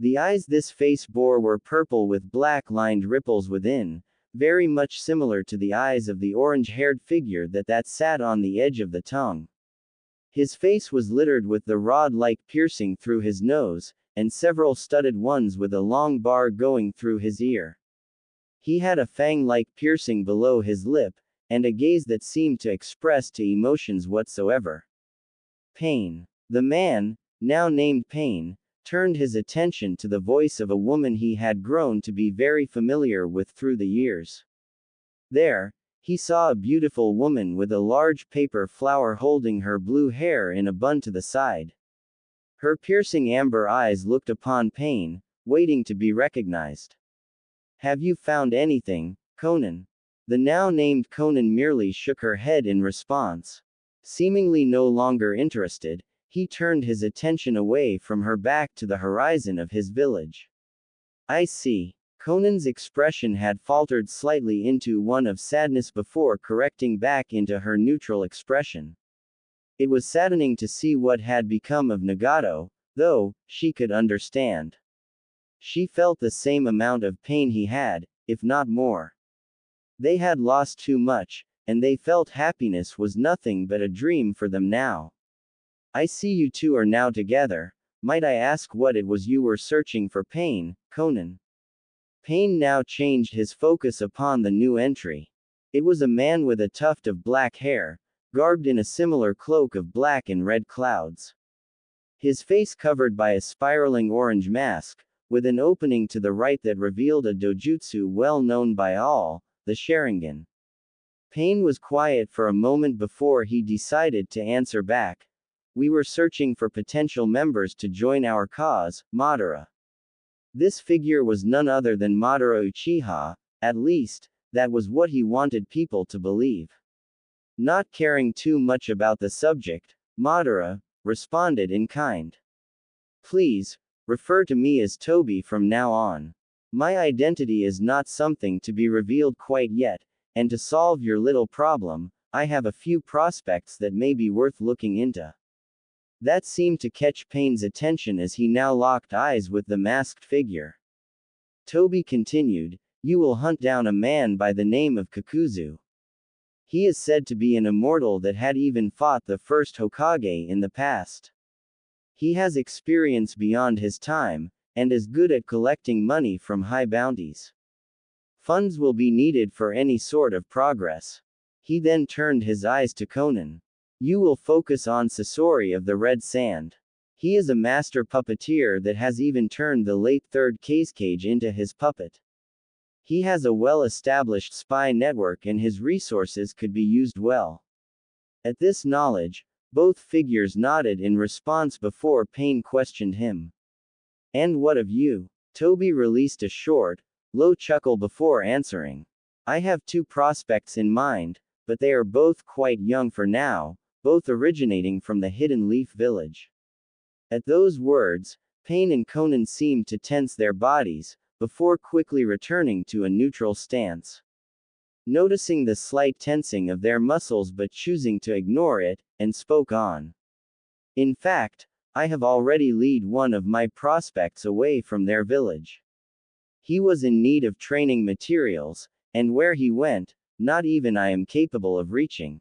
The eyes this face bore were purple with black-lined ripples within, very much similar to the eyes of the orange-haired figure that sat on the edge of the tongue. His face was littered with the rod-like piercing through his nose, and several studded ones with a long bar going through his ear. He had a fang-like piercing below his lip, and a gaze that seemed to express no emotions whatsoever. Pain. The man, now named Pain, turned his attention to the voice of a woman he had grown to be very familiar with through the years. There, he saw a beautiful woman with a large paper flower holding her blue hair in a bun to the side. Her piercing amber eyes looked upon Pain, waiting to be recognized. "Have you found anything, Conan?" The now named Conan merely shook her head in response. Seemingly no longer interested, he turned his attention away from her back to the horizon of his village. "I see." Conan's expression had faltered slightly into one of sadness before correcting back into her neutral expression. It was saddening to see what had become of Nagato, though she could understand. She felt the same amount of pain he had, if not more. They had lost too much, and they felt happiness was nothing but a dream for them now. "I see you two are now together. Might I ask what it was you were searching for, Pain, Conan?" Pain now changed his focus upon the new entry. It was a man with a tuft of black hair, garbed in a similar cloak of black and red clouds. His face covered by a spiraling orange mask, with an opening to the right that revealed a dojutsu well known by all, the Sharingan. Pain was quiet for a moment before he decided to answer back. We were searching for potential members to join our cause, Madara. This figure was none other than Madara Uchiha, at least, that was what he wanted people to believe. Not caring too much about the subject, Madara responded in kind. Please, refer to me as Toby from now on. My identity is not something to be revealed quite yet, and to solve your little problem, I have a few prospects that may be worth looking into. That seemed to catch Pain's attention as he now locked eyes with the masked figure. Toby continued, you will hunt down a man by the name of Kakuzu. He is said to be an immortal that had even fought the first Hokage in the past. He has experience beyond his time, and is good at collecting money from high bounties. Funds will be needed for any sort of progress. He then turned his eyes to Conan. You will focus on Sasori of the Red Sand. He is a master puppeteer that has even turned the late third Kazekage into his puppet. He has a well-established spy network and his resources could be used well. At this knowledge, both figures nodded in response before Pain questioned him. And what of you? Toby released a short, low chuckle before answering. I have two prospects in mind, but they are both quite young for now, both originating from the Hidden Leaf Village. At those words, Pain and Conan seemed to tense their bodies, before quickly returning to a neutral stance. Noticing the slight tensing of their muscles but choosing to ignore it, and spoke on. In fact, I have already led one of my prospects away from their village. He was in need of training materials, and where he went, not even I am capable of reaching.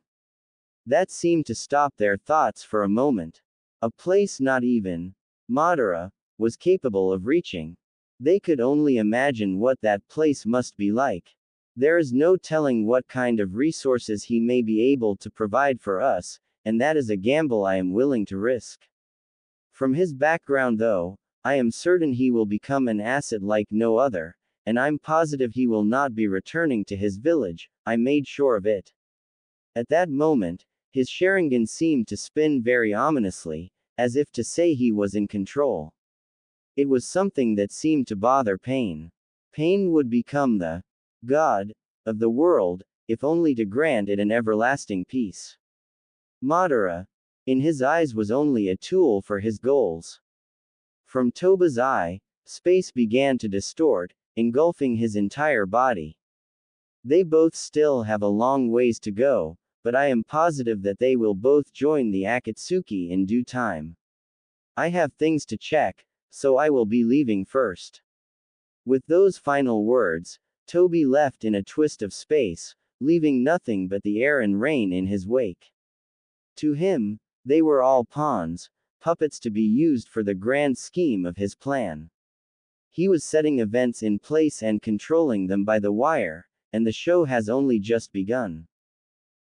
That seemed to stop their thoughts for a moment. A place not even Madara was capable of reaching. They could only imagine what that place must be like. There is no telling what kind of resources he may be able to provide for us, and that is a gamble I am willing to risk. From his background though, I am certain he will become an asset like no other, and I'm positive he will not be returning to his village, I made sure of it. At that moment, his Sharingan seemed to spin very ominously, as if to say he was in control. It was something that seemed to bother Pain. Pain would become the god of the world, if only to grant it an everlasting peace. Madara, in his eyes, was only a tool for his goals. From Toba's eye, space began to distort, engulfing his entire body. They both still have a long ways to go, but I am positive that they will both join the Akatsuki in due time. I have things to check, so I will be leaving first. With those final words, Toby left in a twist of space, leaving nothing but the air and rain in his wake. To him, they were all pawns, puppets to be used for the grand scheme of his plan. He was setting events in place and controlling them by the wire, and the show has only just begun.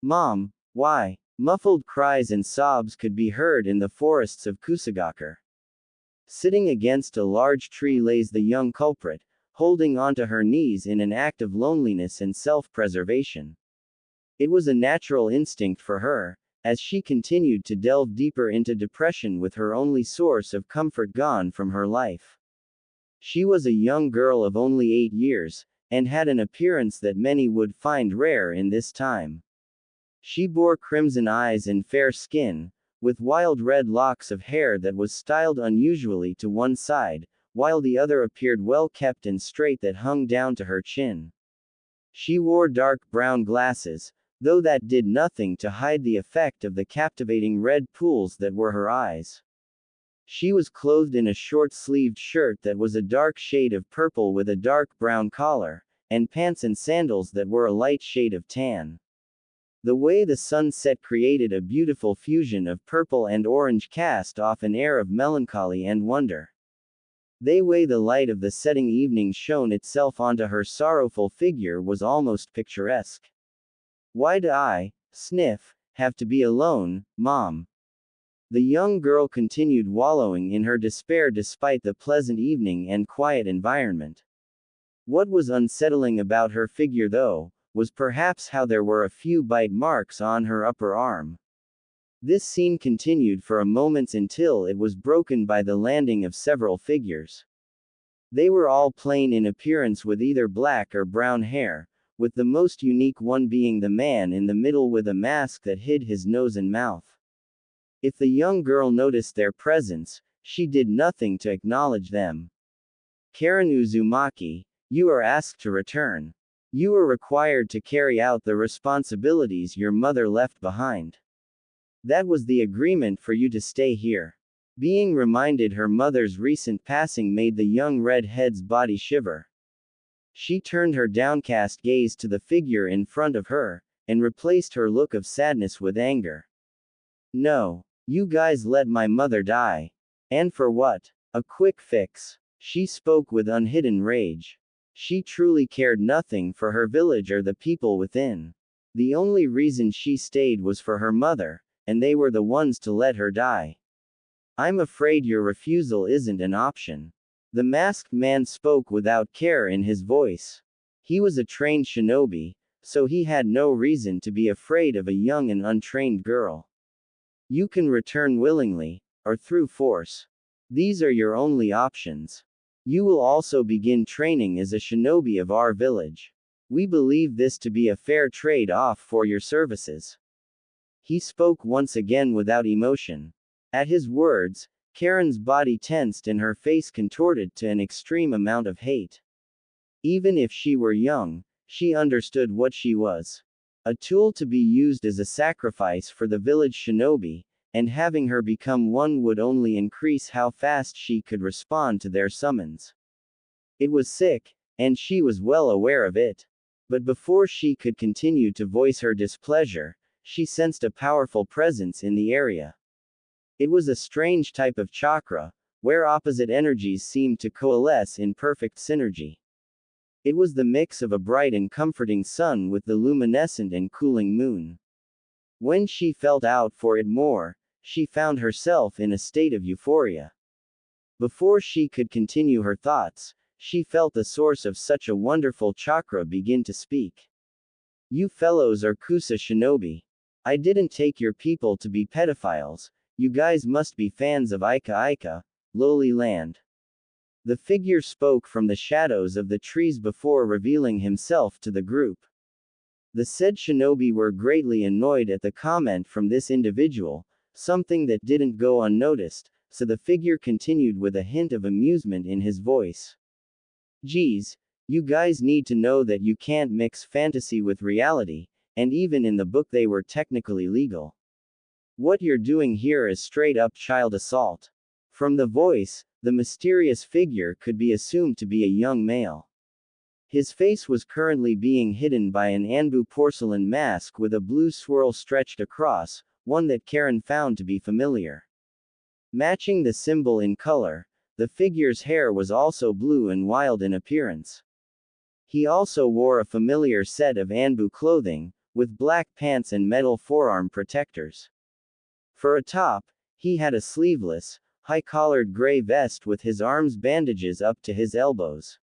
Mom, why? Muffled cries and sobs could be heard in the forests of Kusagaker. Sitting against a large tree lays the young culprit, holding onto her knees in an act of loneliness and self-preservation. It was a natural instinct for her, as she continued to delve deeper into depression with her only source of comfort gone from her life. She was a young girl of only 8 years, and had an appearance that many would find rare in this time. She bore crimson eyes and fair skin, with wild red locks of hair that was styled unusually to one side, while the other appeared well kept and straight that hung down to her chin. She wore dark brown glasses, though that did nothing to hide the effect of the captivating red pools that were her eyes. She was clothed in a short-sleeved shirt that was a dark shade of purple with a dark brown collar, and pants and sandals that were a light shade of tan. The way the sun set created a beautiful fusion of purple and orange, cast off an air of melancholy and wonder. The way the light of the setting evening shone itself onto her sorrowful figure was almost picturesque. Why do I, sniff, have to be alone, Mom? The young girl continued wallowing in her despair despite the pleasant evening and quiet environment. What was unsettling about her figure though, was perhaps how there were a few bite marks on her upper arm. This scene continued for a moment until it was broken by the landing of several figures. They were all plain in appearance with either black or brown hair, with the most unique one being the man in the middle with a mask that hid his nose and mouth. If the young girl noticed their presence, she did nothing to acknowledge them. Karen Uzumaki, you are asked to return. You are required to carry out the responsibilities your mother left behind. That was the agreement for you to stay here. Being reminded her mother's recent passing made the young redhead's body shiver. She turned her downcast gaze to the figure in front of her, and replaced her look of sadness with anger. No. You guys let my mother die. And for what? A quick fix. She spoke with unhidden rage. She truly cared nothing for her village or the people within. The only reason she stayed was for her mother, and they were the ones to let her die. I'm afraid your refusal isn't an option. The masked man spoke without care in his voice. He was a trained shinobi, so he had no reason to be afraid of a young and untrained girl. You can return willingly, or through force. These are your only options. You will also begin training as a shinobi of our village. We believe this to be a fair trade-off for your services. He spoke once again without emotion. At his words, Karen's body tensed and her face contorted to an extreme amount of hate. Even if she were young, she understood what she was. A tool to be used as a sacrifice for the village shinobi, and having her become one would only increase how fast she could respond to their summons. It was sick, and she was well aware of it. But before she could continue to voice her displeasure, she sensed a powerful presence in the area. It was a strange type of chakra, where opposite energies seemed to coalesce in perfect synergy. It was the mix of a bright and comforting sun with the luminescent and cooling moon. When she felt out for it more, she found herself in a state of euphoria. Before she could continue her thoughts, she felt the source of such a wonderful chakra begin to speak. You fellows are Kusa shinobi. I didn't take your people to be pedophiles. You guys must be fans of Ika Ika, lowly land. The figure spoke from the shadows of the trees before revealing himself to the group. The said shinobi were greatly annoyed at the comment from this individual, something that didn't go unnoticed, so the figure continued with a hint of amusement in his voice. Geez, you guys need to know that you can't mix fantasy with reality, and even in the book they were technically legal. What you're doing here is straight up child assault. From the voice, the mysterious figure could be assumed to be a young male. His face was currently being hidden by an Anbu porcelain mask with a blue swirl stretched across, one that Karen found to be familiar. Matching the symbol in color, the figure's hair was also blue and wild in appearance. He also wore a familiar set of Anbu clothing, with black pants and metal forearm protectors. For a top, he had a sleeveless, high-collared gray vest with his arms bandages up to his elbows.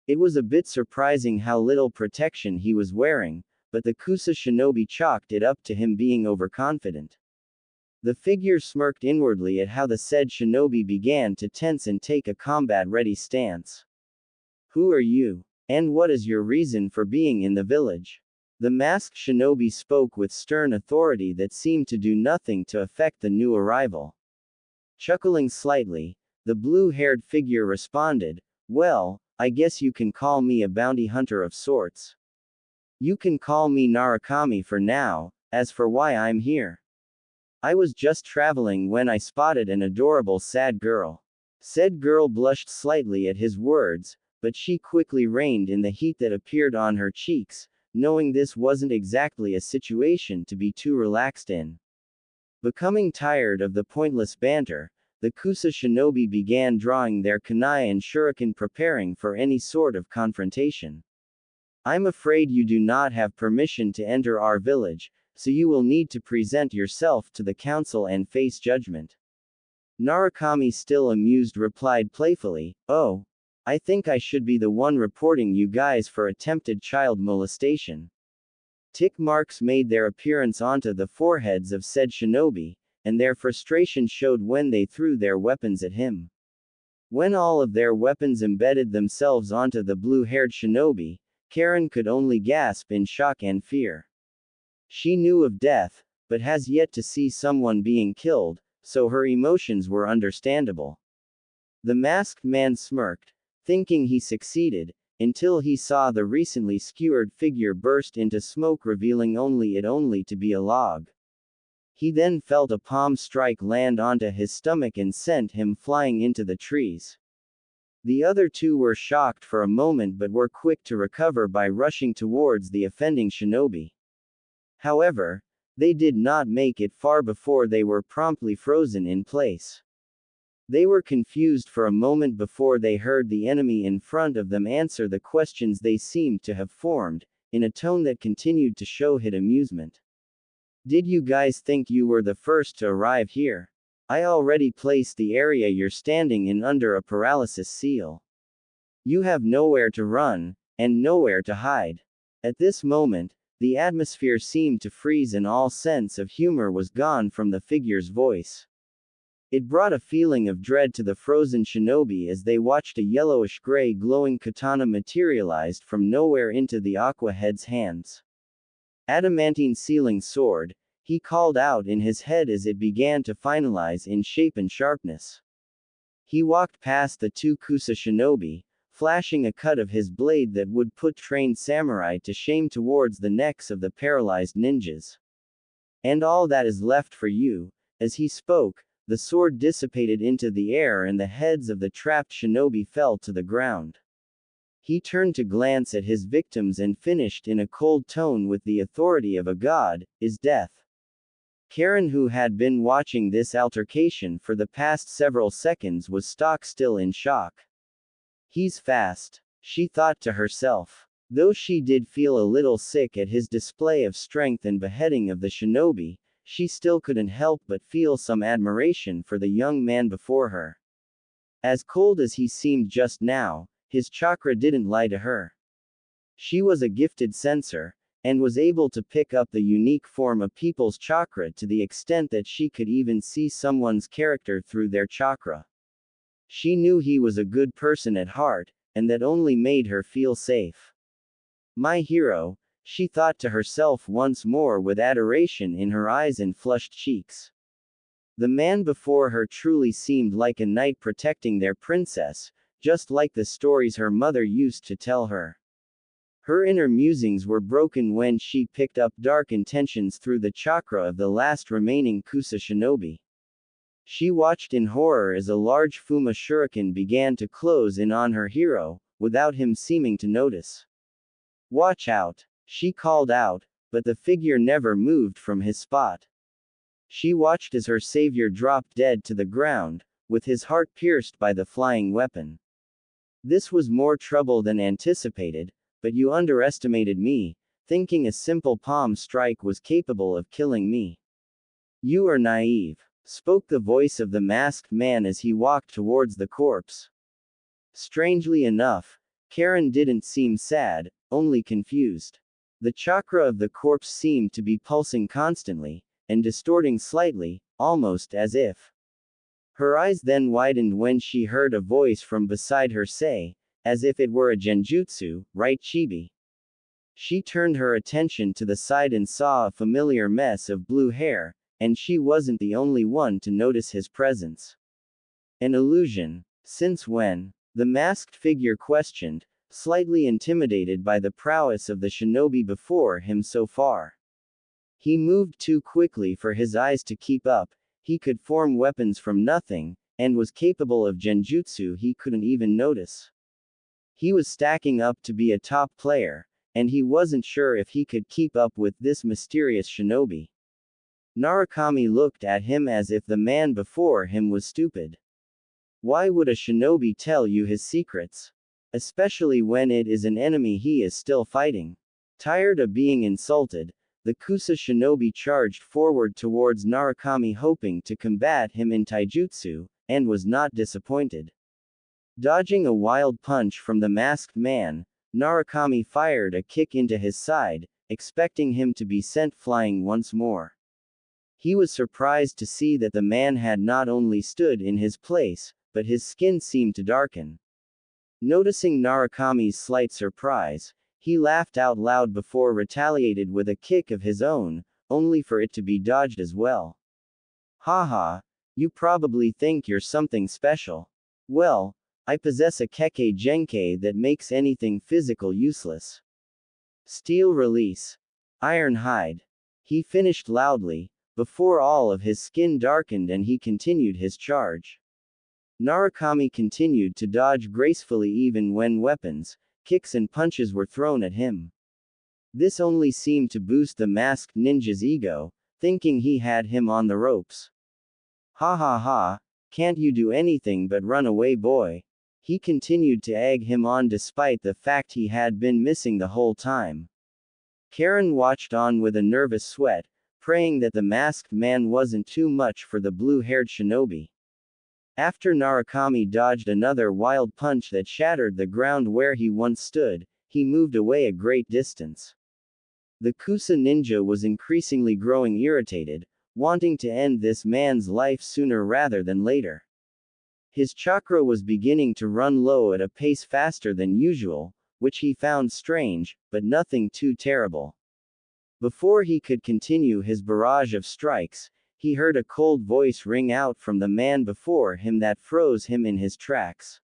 It was a bit surprising how little protection he was wearing, but the Kusa shinobi chalked it up to him being overconfident. The figure smirked inwardly at how the said shinobi began to tense and take a combat-ready stance. Who are you? And what is your reason for being in the village? The masked shinobi spoke with stern authority that seemed to do nothing to affect the new arrival. Chuckling slightly, the blue-haired figure responded, well, I guess you can call me a bounty hunter of sorts. You can call me Narukami for now. As for why I'm here, I was just traveling when I spotted an adorable sad girl. Said girl blushed slightly at his words, but she quickly reined in the heat that appeared on her cheeks, knowing this wasn't exactly a situation to be too relaxed in. Becoming tired of the pointless banter, the Kusa shinobi began drawing their kunai and shuriken, preparing for any sort of confrontation. I'm afraid you do not have permission to enter our village, so you will need to present yourself to the council and face judgment. Narukami, still amused, replied playfully, oh, I think I should be the one reporting you guys for attempted child molestation. Tick marks made their appearance onto the foreheads of said shinobi, and their frustration showed when they threw their weapons at him. When all of their weapons embedded themselves onto the blue-haired shinobi, Karen could only gasp in shock and fear. She knew of death, but has yet to see someone being killed, so her emotions were understandable. The masked man smirked, thinking he succeeded, until he saw the recently skewered figure burst into smoke, revealing only to be a log. He then felt a palm strike land onto his stomach and sent him flying into the trees. The other two were shocked for a moment but were quick to recover by rushing towards the offending shinobi. However, they did not make it far before they were promptly frozen in place. They were confused for a moment before they heard the enemy in front of them answer the questions they seemed to have formed, in a tone that continued to show his amusement. Did you guys think you were the first to arrive here? I already placed the area you're standing in under a paralysis seal. You have nowhere to run, and nowhere to hide. At this moment, the atmosphere seemed to freeze and all sense of humor was gone from the figure's voice. It brought a feeling of dread to the frozen shinobi as they watched a yellowish-gray glowing katana materialized from nowhere into the aqua head's hands. Adamantine sealing sword, he called out in his head as it began to finalize in shape and sharpness. He walked past the two Kusa shinobi, flashing a cut of his blade that would put trained samurai to shame towards the necks of the paralyzed ninjas. And all that is left for you. As he spoke, the sword dissipated into the air and the heads of the trapped shinobi fell to the ground. He turned to glance at his victims and finished in a cold tone with the authority of a god, is death. Karen, who had been watching this altercation for the past several seconds, was stock still in shock. He's fast, she thought to herself. Though she did feel a little sick at his display of strength and beheading of the shinobi, she still couldn't help but feel some admiration for the young man before her. As cold as he seemed just now, his chakra didn't lie to her. She was a gifted sensor, and was able to pick up the unique form of people's chakra to the extent that she could even see someone's character through their chakra. She knew he was a good person at heart, and that only made her feel safe. My hero, she thought to herself once more with adoration in her eyes and flushed cheeks. The man before her truly seemed like a knight protecting their princess, just like the stories her mother used to tell her. Her inner musings were broken when she picked up dark intentions through the chakra of the last remaining Kusa shinobi. She watched in horror as a large Fuma shuriken began to close in on her hero, without him seeming to notice. Watch out, she called out, but the figure never moved from his spot. She watched as her savior dropped dead to the ground, with his heart pierced by the flying weapon. This was more trouble than anticipated, but you underestimated me, thinking a simple palm strike was capable of killing me. You are naive, spoke the voice of the masked man as he walked towards the corpse. Strangely enough, Karen didn't seem sad, only confused. The chakra of the corpse seemed to be pulsing constantly, and distorting slightly, almost as if. Her eyes then widened when she heard a voice from beside her say, as if it were a genjutsu, right Chibi? She turned her attention to the side and saw a familiar mess of blue hair, and she wasn't the only one to notice his presence. An illusion? Since when? The masked figure questioned, slightly intimidated by the prowess of the shinobi before him so far. He moved too quickly for his eyes to keep up, he could form weapons from nothing, and was capable of genjutsu he couldn't even notice. He was stacking up to be a top player, and he wasn't sure if he could keep up with this mysterious shinobi. Narukami looked at him as if the man before him was stupid. Why would a shinobi tell you his secrets? Especially when it is an enemy he is still fighting. Tired of being insulted, the Kusa shinobi charged forward towards Narukami hoping to combat him in taijutsu, and was not disappointed. Dodging a wild punch from the masked man, Narukami fired a kick into his side, expecting him to be sent flying once more. He was surprised to see that the man had not only stood in his place, but his skin seemed to darken. Noticing Narukami's slight surprise, he laughed out loud before retaliated with a kick of his own, only for it to be dodged as well. Haha, you probably think you're something special. Well, I possess a Kekkei Genkei that makes anything physical useless. Steel release. Iron hide. He finished loudly, before all of his skin darkened and he continued his charge. Narukami continued to dodge gracefully even when weapons, kicks and punches were thrown at him. This only seemed to boost the masked ninja's ego, thinking he had him on the ropes. Ha ha ha, can't you do anything but run away, boy? He continued to egg him on despite the fact he had been missing the whole time. Karen watched on with a nervous sweat, praying that the masked man wasn't too much for the blue-haired shinobi. After Narukami dodged another wild punch that shattered the ground where he once stood, he moved away a great distance. The Kusa ninja was increasingly growing irritated, wanting to end this man's life sooner rather than later. His chakra was beginning to run low at a pace faster than usual, which he found strange, but nothing too terrible. Before he could continue his barrage of strikes, he heard a cold voice ring out from the man before him that froze him in his tracks.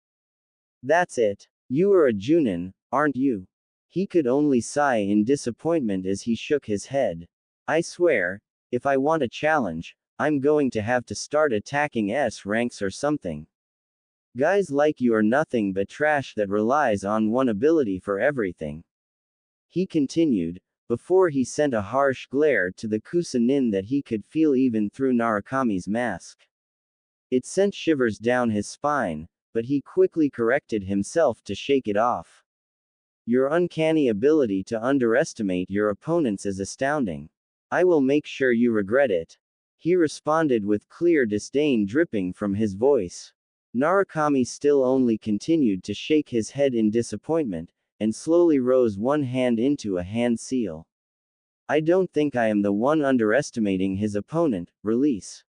That's it. You are a Junin, aren't you? He could only sigh in disappointment as he shook his head. I swear, if I want a challenge, I'm going to have to start attacking S ranks or something. Guys like you are nothing but trash that relies on one ability for everything. He continued, before he sent a harsh glare to the Kusa-nin that he could feel even through Narukami's mask. It sent shivers down his spine, but he quickly corrected himself to shake it off. Your uncanny ability to underestimate your opponents is astounding. I will make sure you regret it. He responded with clear disdain dripping from his voice. Narukami still only continued to shake his head in disappointment, and slowly rose one hand into a hand seal. I don't think I am the one underestimating his opponent, release.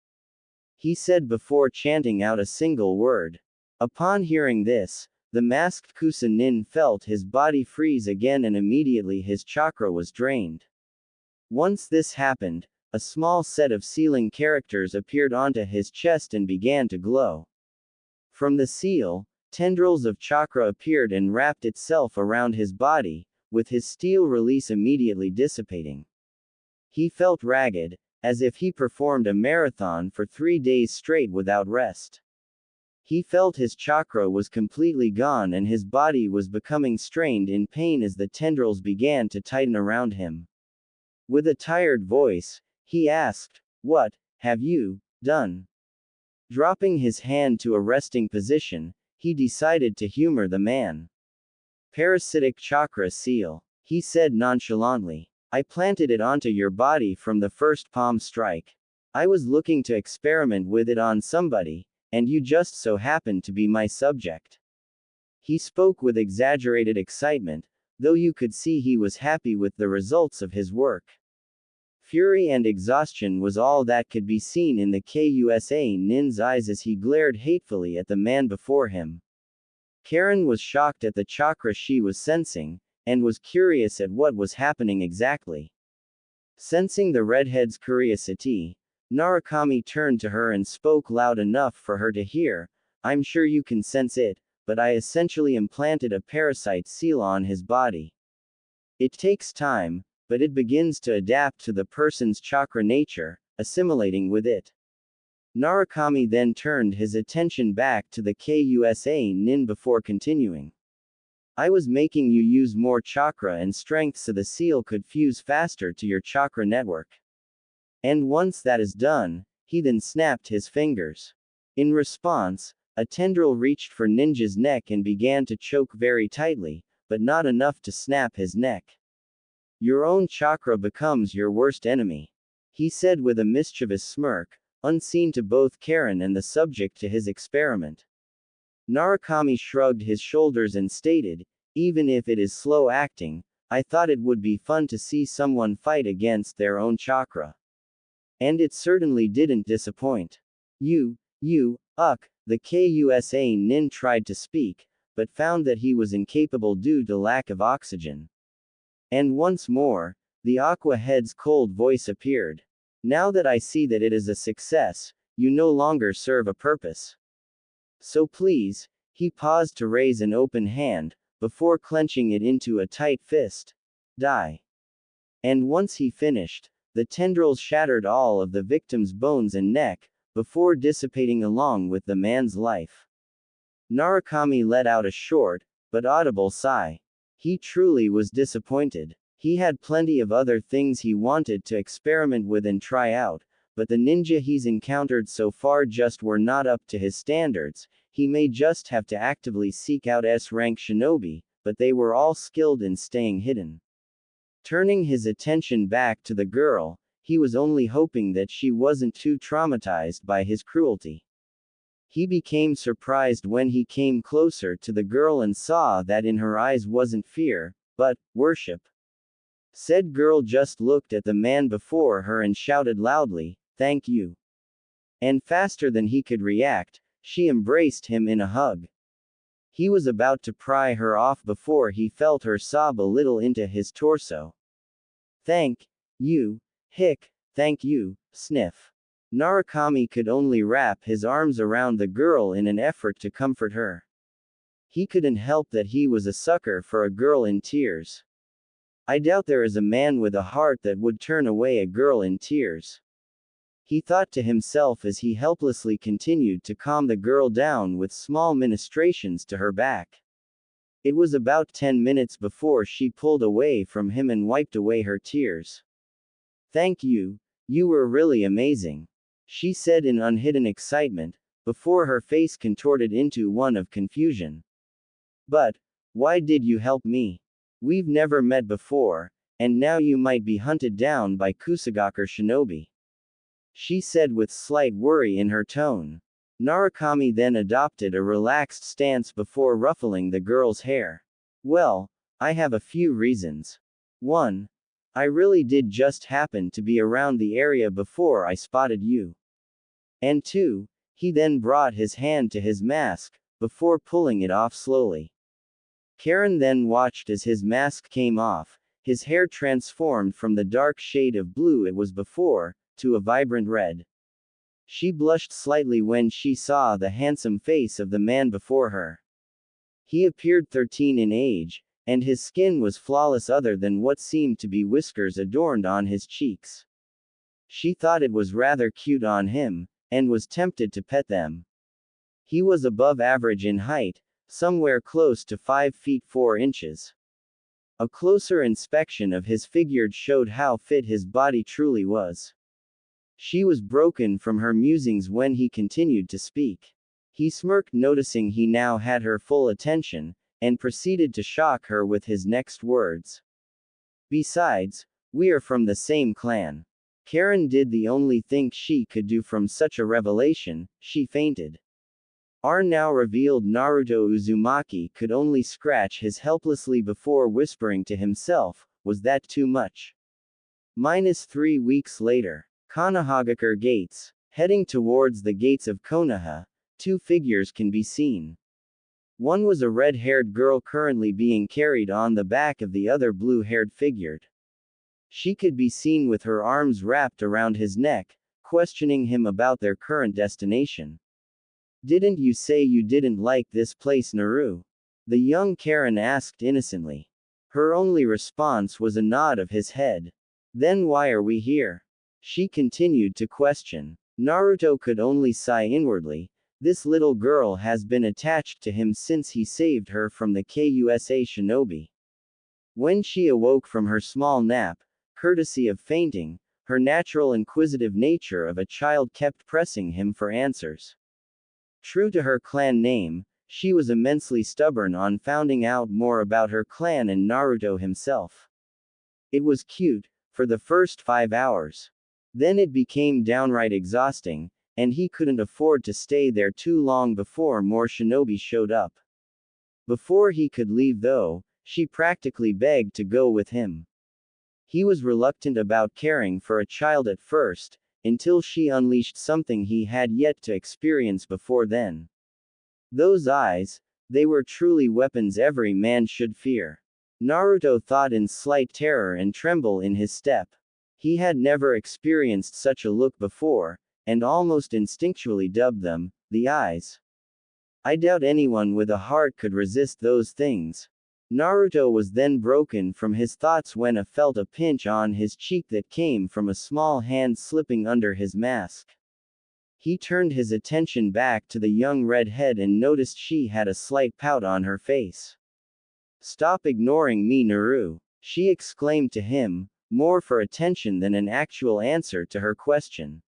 He said before chanting out a single word. Upon hearing this, the masked Kusa-nin felt his body freeze again and immediately his chakra was drained. Once this happened, a small set of sealing characters appeared onto his chest and began to glow. From the seal, tendrils of chakra appeared and wrapped itself around his body, with his steel release immediately dissipating. He felt ragged, as if he performed a marathon for 3 days straight without rest. He felt his chakra was completely gone and his body was becoming strained in pain as the tendrils began to tighten around him. With a tired voice, he asked, "What have you done?" Dropping his hand to a resting position, he decided to humor the man. Parasitic chakra seal, he said nonchalantly. I planted it onto your body from the first palm strike. I was looking to experiment with it on somebody, and you just so happened to be my subject. He spoke with exaggerated excitement, though you could see he was happy with the results of his work. Fury and exhaustion was all that could be seen in the Kusa-nin's eyes as he glared hatefully at the man before him. Karen was shocked at the chakra she was sensing, and was curious at what was happening exactly. Sensing the redhead's curiosity, Narukami turned to her and spoke loud enough for her to hear. I'm sure you can sense it, but I essentially implanted a parasite seal on his body. It takes time, but it begins to adapt to the person's chakra nature, assimilating with it. Narukami then turned his attention back to the Kusa-nin before continuing. I was making you use more chakra and strength so the seal could fuse faster to your chakra network. And once that is done, he then snapped his fingers. In response, a tendril reached for Ninja's neck and began to choke very tightly, but not enough to snap his neck. Your own chakra becomes your worst enemy, he said with a mischievous smirk, unseen to both Karen and the subject to his experiment. Narukami shrugged his shoulders and stated, even if it is slow acting, I thought it would be fun to see someone fight against their own chakra. And it certainly didn't disappoint. The KUSA nin tried to speak, but found that he was incapable due to lack of oxygen. And once more, the Aqua Head's cold voice appeared. Now that I see that it is a success, you no longer serve a purpose. So please, he paused to raise an open hand, before clenching it into a tight fist. Die. And once he finished, the tendrils shattered all of the victim's bones and neck, before dissipating along with the man's life. Narukami let out a short, but audible sigh. He truly was disappointed. He had plenty of other things he wanted to experiment with and try out, but the ninja he's encountered so far just were not up to his standards. He may just have to actively seek out S-rank shinobi, but they were all skilled in staying hidden. Turning his attention back to the girl, he was only hoping that she wasn't too traumatized by his cruelty. He became surprised when he came closer to the girl and saw that in her eyes wasn't fear, but worship. Said girl just looked at the man before her and shouted loudly, "Thank you." And faster than he could react, she embraced him in a hug. He was about to pry her off before he felt her sob a little into his torso. "Thank you, hic, thank you," sniff. Narukami could only wrap his arms around the girl in an effort to comfort her. He couldn't help that he was a sucker for a girl in tears. I doubt there is a man with a heart that would turn away a girl in tears. He thought to himself as he helplessly continued to calm the girl down with small ministrations to her back. It was about 10 minutes before she pulled away from him and wiped away her tears. "Thank you, you were really amazing," she said in unhidden excitement, before her face contorted into one of confusion. "But why did you help me? We've never met before, and now you might be hunted down by Kusagaker shinobi," she said with slight worry in her tone. Narukami then adopted a relaxed stance before ruffling the girl's hair. "Well, I have a few reasons. 1. I really did just happen to be around the area before I spotted you. And 2, he then brought his hand to his mask, before pulling it off slowly. Karen then watched as his mask came off, his hair transformed from the dark shade of blue it was before, to a vibrant red. She blushed slightly when she saw the handsome face of the man before her. He appeared 13 in age, and his skin was flawless other than what seemed to be whiskers adorned on his cheeks. She thought it was rather cute on him, and was tempted to pet them. He was above average in height, somewhere close to 5 feet 4 inches. A closer inspection of his figure showed how fit his body truly was. She was broken from her musings when he continued to speak. He smirked, noticing he now had her full attention, and proceeded to shock her with his next words. "Besides, we are from the same clan." Karen did the only thing she could do from such a revelation, she fainted. Our now revealed Naruto Uzumaki could only scratch his helplessly before whispering to himself, "Was that too much?" -3 weeks later. Konohagakure Gates. Heading towards the gates of Konoha, 2 figures can be seen. One was a red-haired girl currently being carried on the back of the other blue-haired figure. She could be seen with her arms wrapped around his neck, questioning him about their current destination. "Didn't you say you didn't like this place, Naru?" the young Karen asked innocently. Her only response was a nod of his head. "Then why are we here?" she continued to question. Naruto could only sigh inwardly. This little girl has been attached to him since he saved her from the KUSA shinobi. When she awoke from her small nap, courtesy of fainting, her natural inquisitive nature of a child kept pressing him for answers. True to her clan name, she was immensely stubborn on finding out more about her clan and Naruto himself. It was cute, for the first 5 hours. Then it became downright exhausting, and he couldn't afford to stay there too long before more shinobi showed up. Before he could leave though, she practically begged to go with him. He was reluctant about caring for a child at first, until she unleashed something he had yet to experience before then. Those eyes, they were truly weapons every man should fear. Naruto thought in slight terror and tremble in his step. He had never experienced such a look before, and almost instinctually dubbed them, the eyes. I doubt anyone with a heart could resist those things. Naruto was then broken from his thoughts when felt a pinch on his cheek that came from a small hand slipping under his mask. He turned his attention back to the young redhead and noticed she had a slight pout on her face. "Stop ignoring me, Naru," she exclaimed to him, more for attention than an actual answer to her question.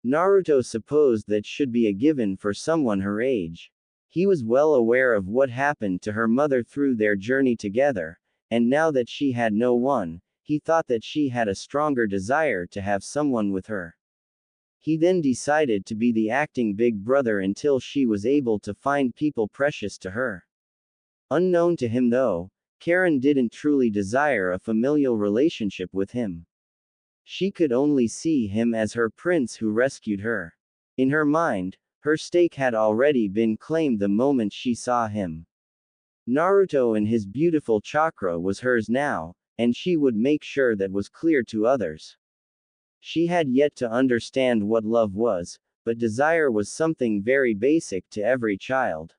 Naruto supposed that should be a given for someone her age. He was well aware of what happened to her mother through their journey together, and now that she had no one, he thought that she had a stronger desire to have someone with her. He then decided to be the acting big brother until she was able to find people precious to her. Unknown to him though, Karen didn't truly desire a familial relationship with him. She could only see him as her prince who rescued her. In her mind, her stake had already been claimed the moment she saw him. Naruto and his beautiful chakra was hers now, and she would make sure that was clear to others. She had yet to understand what love was, but desire was something very basic to every child.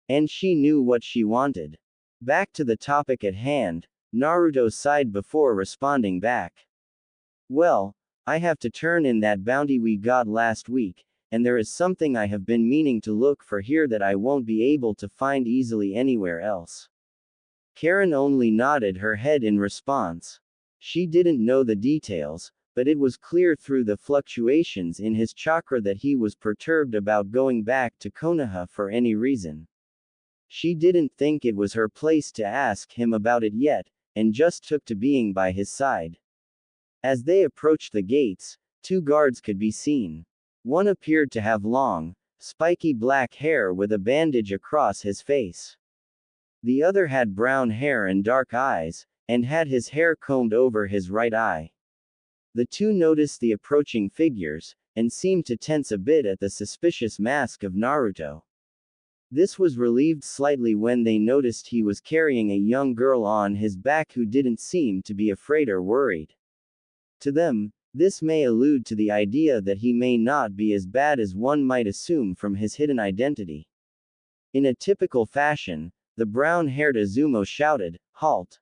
And she knew what she wanted. Back to the topic at hand, Naruto sighed before responding back. "Well, I have to turn in that bounty we got last week, and there is something I have been meaning to look for here that I won't be able to find easily anywhere else." Karen only nodded her head in response. She didn't know the details, but it was clear through the fluctuations in his chakra that he was perturbed about going back to Konoha for any reason. She didn't think it was her place to ask him about it yet, and just took to being by his side. As they approached the gates, two guards could be seen. One appeared to have long, spiky black hair with a bandage across his face. The other had brown hair and dark eyes, and had his hair combed over his right eye. The two noticed the approaching figures, and seemed to tense a bit at the suspicious mask of Naruto. This was relieved slightly when they noticed he was carrying a young girl on his back who didn't seem to be afraid or worried. To them, this may allude to the idea that he may not be as bad as one might assume from his hidden identity. In a typical fashion, the brown-haired Izumo shouted, "Halt!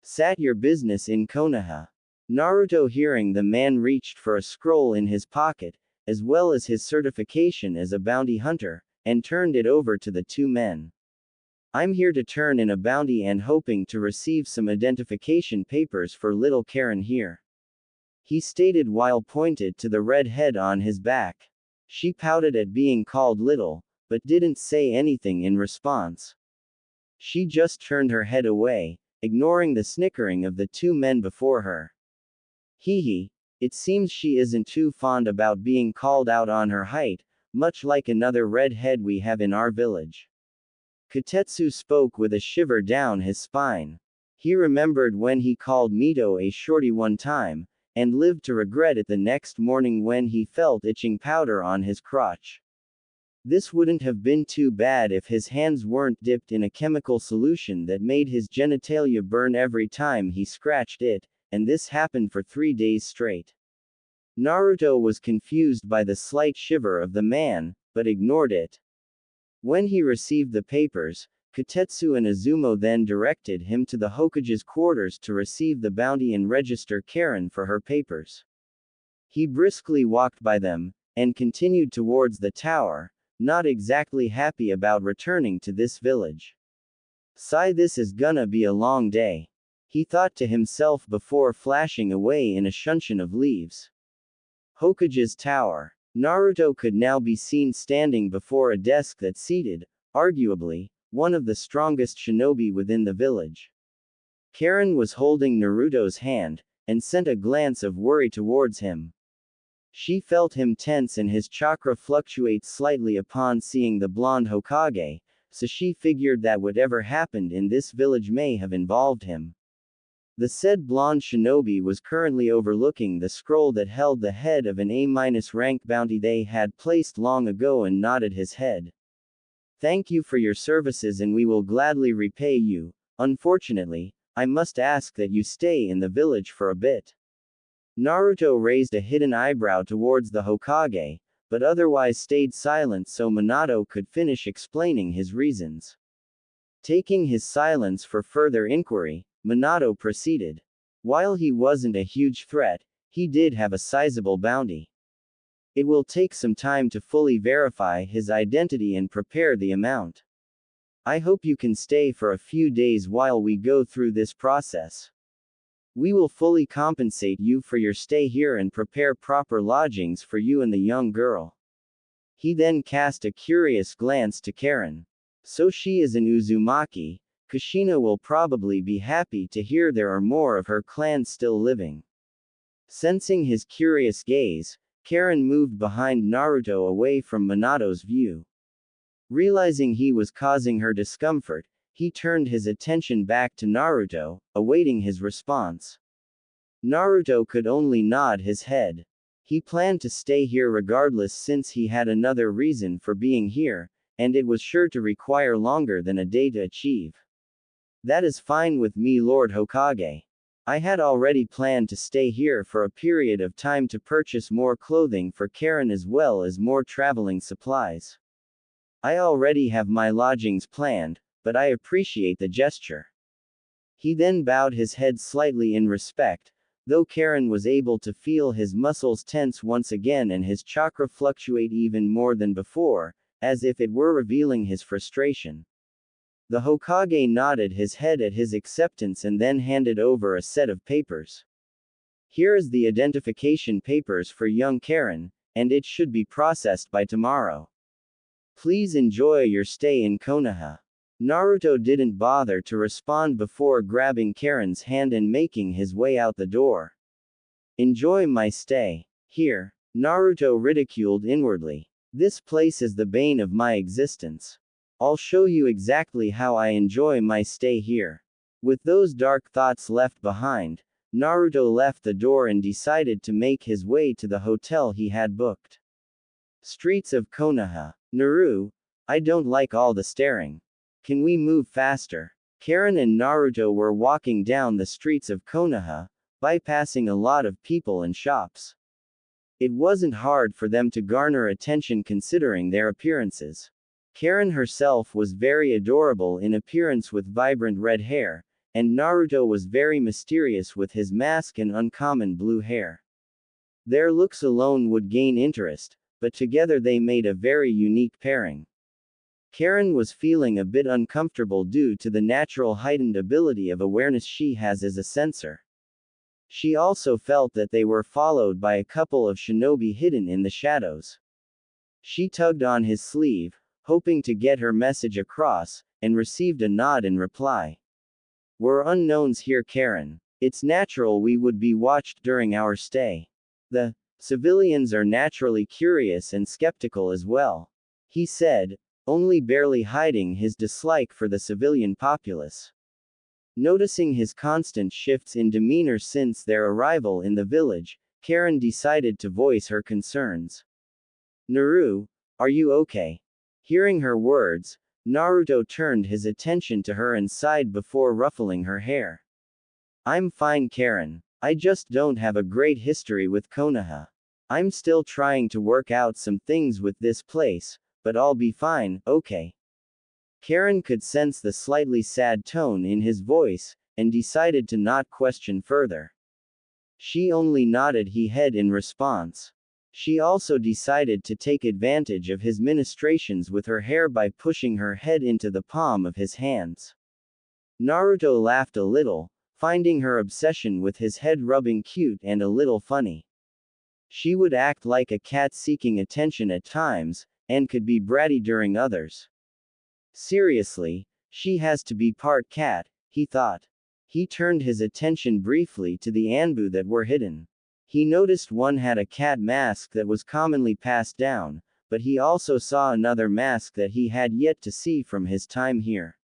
Sat your business in Konoha." Naruto, hearing the man, reached for a scroll in his pocket, as well as his certification as a bounty hunter, and turned it over to the two men. "I'm here to turn in a bounty and hoping to receive some identification papers for little Karen here," he stated while pointed to the red head on his back. She pouted at being called little, but didn't say anything in response. She just turned her head away, ignoring the snickering of the two men before her. "Hee, it seems she isn't too fond about being called out on her height, much like another red head we have in our village." Kotetsu spoke with a shiver down his spine. He remembered when he called Mito a shorty one time, and lived to regret it the next morning when he felt itching powder on his crotch. This wouldn't have been too bad if his hands weren't dipped in a chemical solution that made his genitalia burn every time he scratched it, and this happened for 3 days straight. Naruto was confused by the slight shiver of the man, but ignored it. When he received the papers, Kotetsu and Izumo then directed him to the Hokage's quarters to receive the bounty and register Karen for her papers. He briskly walked by them, and continued towards the tower, not exactly happy about returning to this village. "Sigh, this is gonna be a long day," he thought to himself before flashing away in a shunshin of leaves. Hokage's tower. Naruto could now be seen standing before a desk that seated, arguably, one of the strongest shinobi within the village. Karen was holding Naruto's hand, and sent a glance of worry towards him. She felt him tense and his chakra fluctuate slightly upon seeing the blonde Hokage, so she figured that whatever happened in this village may have involved him. The said blonde shinobi was currently overlooking the scroll that held the head of an A-rank bounty they had placed long ago and nodded his head. Thank you for your services and we will gladly repay you. Unfortunately, I must ask that you stay in the village for a bit. Naruto raised a hidden eyebrow towards the Hokage, but otherwise stayed silent so Minato could finish explaining his reasons. Taking his silence for further inquiry, Minato proceeded. While he wasn't a huge threat, he did have a sizable bounty. It will take some time to fully verify his identity and prepare the amount. I hope you can stay for a few days while we go through this process. We will fully compensate you for your stay here and prepare proper lodgings for you and the young girl. He then cast a curious glance to Karen. So she is an Uzumaki. Kushina will probably be happy to hear there are more of her clan still living. Sensing his curious gaze, Karen moved behind Naruto away from Minato's view. Realizing he was causing her discomfort, he turned his attention back to Naruto, awaiting his response. Naruto could only nod his head. He planned to stay here regardless since he had another reason for being here, and it was sure to require longer than a day to achieve. That is fine with me, Lord Hokage. I had already planned to stay here for a period of time to purchase more clothing for Karen as well as more traveling supplies. I already have my lodgings planned, but I appreciate the gesture. He then bowed his head slightly in respect, though Karen was able to feel his muscles tense once again and his chakra fluctuate even more than before, as if it were revealing his frustration. The Hokage nodded his head at his acceptance and then handed over a set of papers. Here is the identification papers for young Karen, and it should be processed by tomorrow. Please enjoy your stay in Konoha. Naruto didn't bother to respond before grabbing Karen's hand and making his way out the door. Enjoy my stay. Here, Naruto ridiculed inwardly. This place is the bane of my existence. I'll show you exactly how I enjoy my stay here. With those dark thoughts left behind, Naruto left the door and decided to make his way to the hotel he had booked. Streets of Konoha. Naru, I don't like all the staring. Can we move faster? Karen and Naruto were walking down the streets of Konoha, bypassing a lot of people and shops. It wasn't hard for them to garner attention considering their appearances. Karen herself was very adorable in appearance with vibrant red hair, and Naruto was very mysterious with his mask and uncommon blue hair. Their looks alone would gain interest, but together they made a very unique pairing. Karen was feeling a bit uncomfortable due to the natural heightened ability of awareness she has as a sensor. She also felt that they were followed by a couple of shinobi hidden in the shadows. She tugged on his sleeve, hoping to get her message across, and received a nod in reply. We're unknowns here, Karen. It's natural we would be watched during our stay. The civilians are naturally curious and skeptical as well, he said, only barely hiding his dislike for the civilian populace. Noticing his constant shifts in demeanor since their arrival in the village, Karen decided to voice her concerns. Naru, are you okay? Hearing her words, Naruto turned his attention to her and sighed before ruffling her hair. I'm fine, Karen. I just don't have a great history with Konoha. I'm still trying to work out some things with this place, but I'll be fine, okay? Karen could sense the slightly sad tone in his voice, and decided to not question further. She only nodded her head in response. She also decided to take advantage of his ministrations with her hair by pushing her head into the palm of his hands. Naruto laughed a little, finding her obsession with his head rubbing cute and a little funny. She would act like a cat seeking attention at times, and could be bratty during others. Seriously, she has to be part cat, he thought. He turned his attention briefly to the Anbu that were hidden. He noticed one had a cat mask that was commonly passed down, but he also saw another mask that he had yet to see from his time here.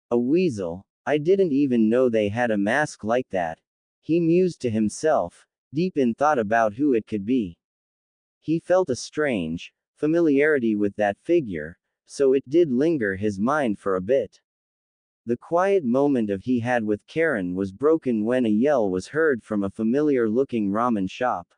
A weasel. I didn't even know they had a mask like that. He mused to himself, deep in thought about who it could be. He felt a strange familiarity with that figure, so it did linger his mind for a bit. The quiet moment of he had with Karen was broken when a yell was heard from a familiar-looking ramen shop.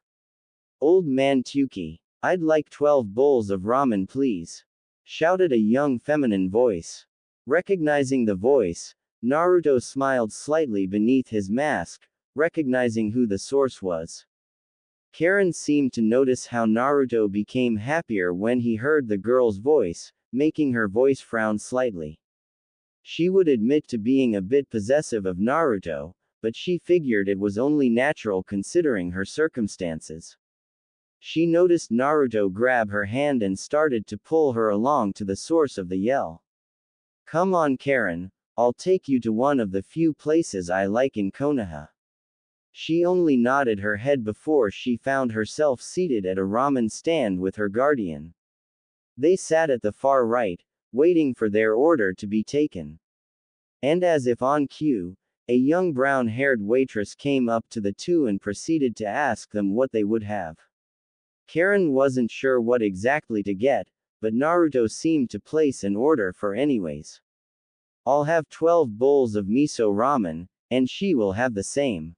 "Old man Tuki, I'd like 12 bowls of ramen please," shouted a young feminine voice. Recognizing the voice, Naruto smiled slightly beneath his mask, recognizing who the source was. Karen seemed to notice how Naruto became happier when he heard the girl's voice, making her voice frown slightly. She would admit to being a bit possessive of Naruto, but she figured it was only natural considering her circumstances. She noticed Naruto grab her hand and started to pull her along to the source of the yell. "Come on Karen, I'll take you to one of the few places I like in Konoha." She only nodded her head before she found herself seated at a ramen stand with her guardian. They sat at the far right, waiting for their order to be taken. And as if on cue, a young brown-haired waitress came up to the two and proceeded to ask them what they would have. Karen wasn't sure what exactly to get, but Naruto seemed to place an order for anyways. "I'll have 12 bowls of miso ramen, and she will have the same."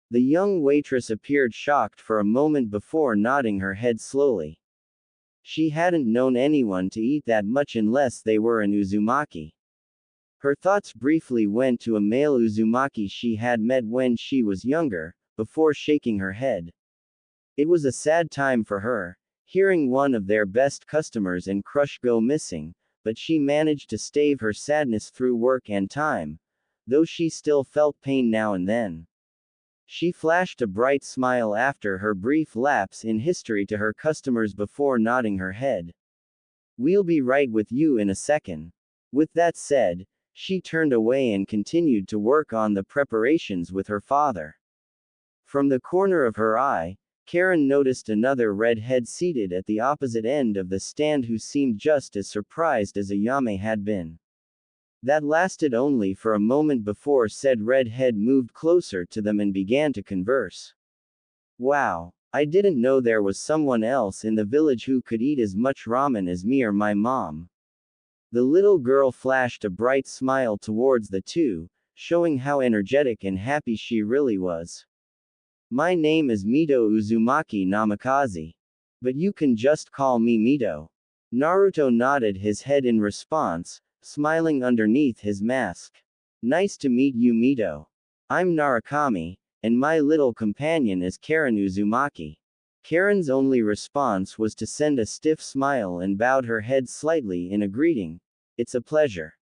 The young waitress appeared shocked for a moment before nodding her head slowly. She hadn't known anyone to eat that much unless they were an Uzumaki. Her thoughts briefly went to a male Uzumaki she had met when she was younger, before shaking her head. It was a sad time for her, hearing one of their best customers in Crush go missing, but she managed to stave her sadness through work and time, though she still felt pain now and then. She flashed a bright smile after her brief lapse in history to her customers before nodding her head. "We'll be right with you in a second." With that said, she turned away and continued to work on the preparations with her father. From the corner of her eye, Karen noticed another redhead seated at the opposite end of the stand who seemed just as surprised as Ayame had been. That lasted only for a moment before said redhead moved closer to them and began to converse. "Wow, I didn't know there was someone else in the village who could eat as much ramen as me or my mom." The little girl flashed a bright smile towards the two, showing how energetic and happy she really was. "My name is Mito Uzumaki Namikaze. But you can just call me Mito." Naruto nodded his head in response, smiling underneath his mask. "Nice to meet you Mito. I'm Narukami, and my little companion is Karen Uzumaki." Karen's only response was to send a stiff smile and bowed her head slightly in a greeting. "It's a pleasure."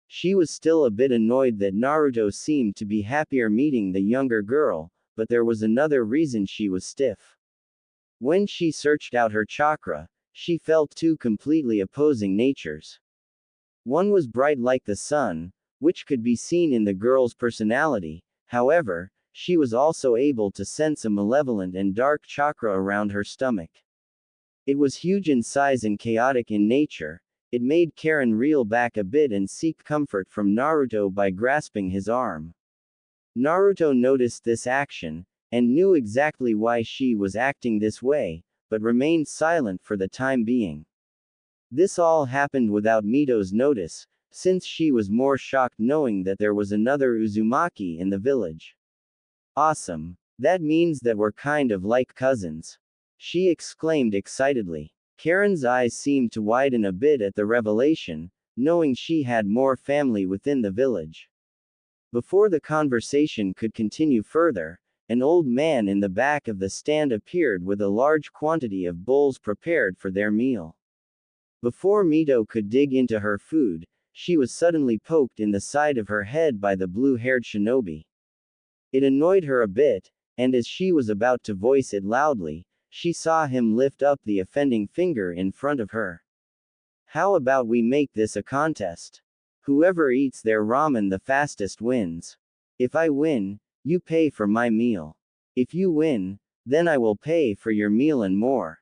She was still a bit annoyed that Naruto seemed to be happier meeting the younger girl, but there was another reason she was stiff. When she searched out her chakra, she felt two completely opposing natures. One was bright like the sun, which could be seen in the girl's personality. However, she was also able to sense a malevolent and dark chakra around her stomach. It was huge in size and chaotic in nature. It made Karen reel back a bit and seek comfort from Naruto by grasping his arm. Naruto noticed this action, and knew exactly why she was acting this way, but remained silent for the time being. This all happened without Mito's notice, since she was more shocked knowing that there was another Uzumaki in the village. "Awesome. That means that we're kind of like cousins," she exclaimed excitedly. Karen's eyes seemed to widen a bit at the revelation, knowing she had more family within the village. Before the conversation could continue further, an old man in the back of the stand appeared with a large quantity of bowls prepared for their meal. Before Mito could dig into her food, she was suddenly poked in the side of her head by the blue-haired shinobi. It annoyed her a bit, and as she was about to voice it loudly, she saw him lift up the offending finger in front of her. "How about we make this a contest? Whoever eats their ramen the fastest wins. If I win, you pay for my meal." If you win, then I will pay for your meal and more.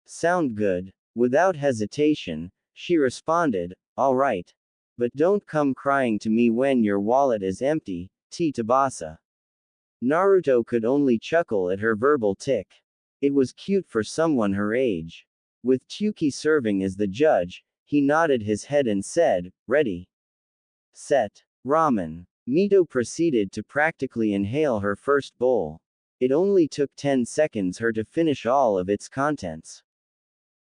Sound good? Without hesitation, she responded, all right. But don't come crying to me when your wallet is empty, Tsubasa. Naruto could only chuckle at her verbal tick. It was cute for someone her age. With Tsuki serving as the judge, he nodded his head and said, ready. Set. Ramen. Mito proceeded to practically inhale her first bowl. It only took 10 seconds her to finish all of its contents.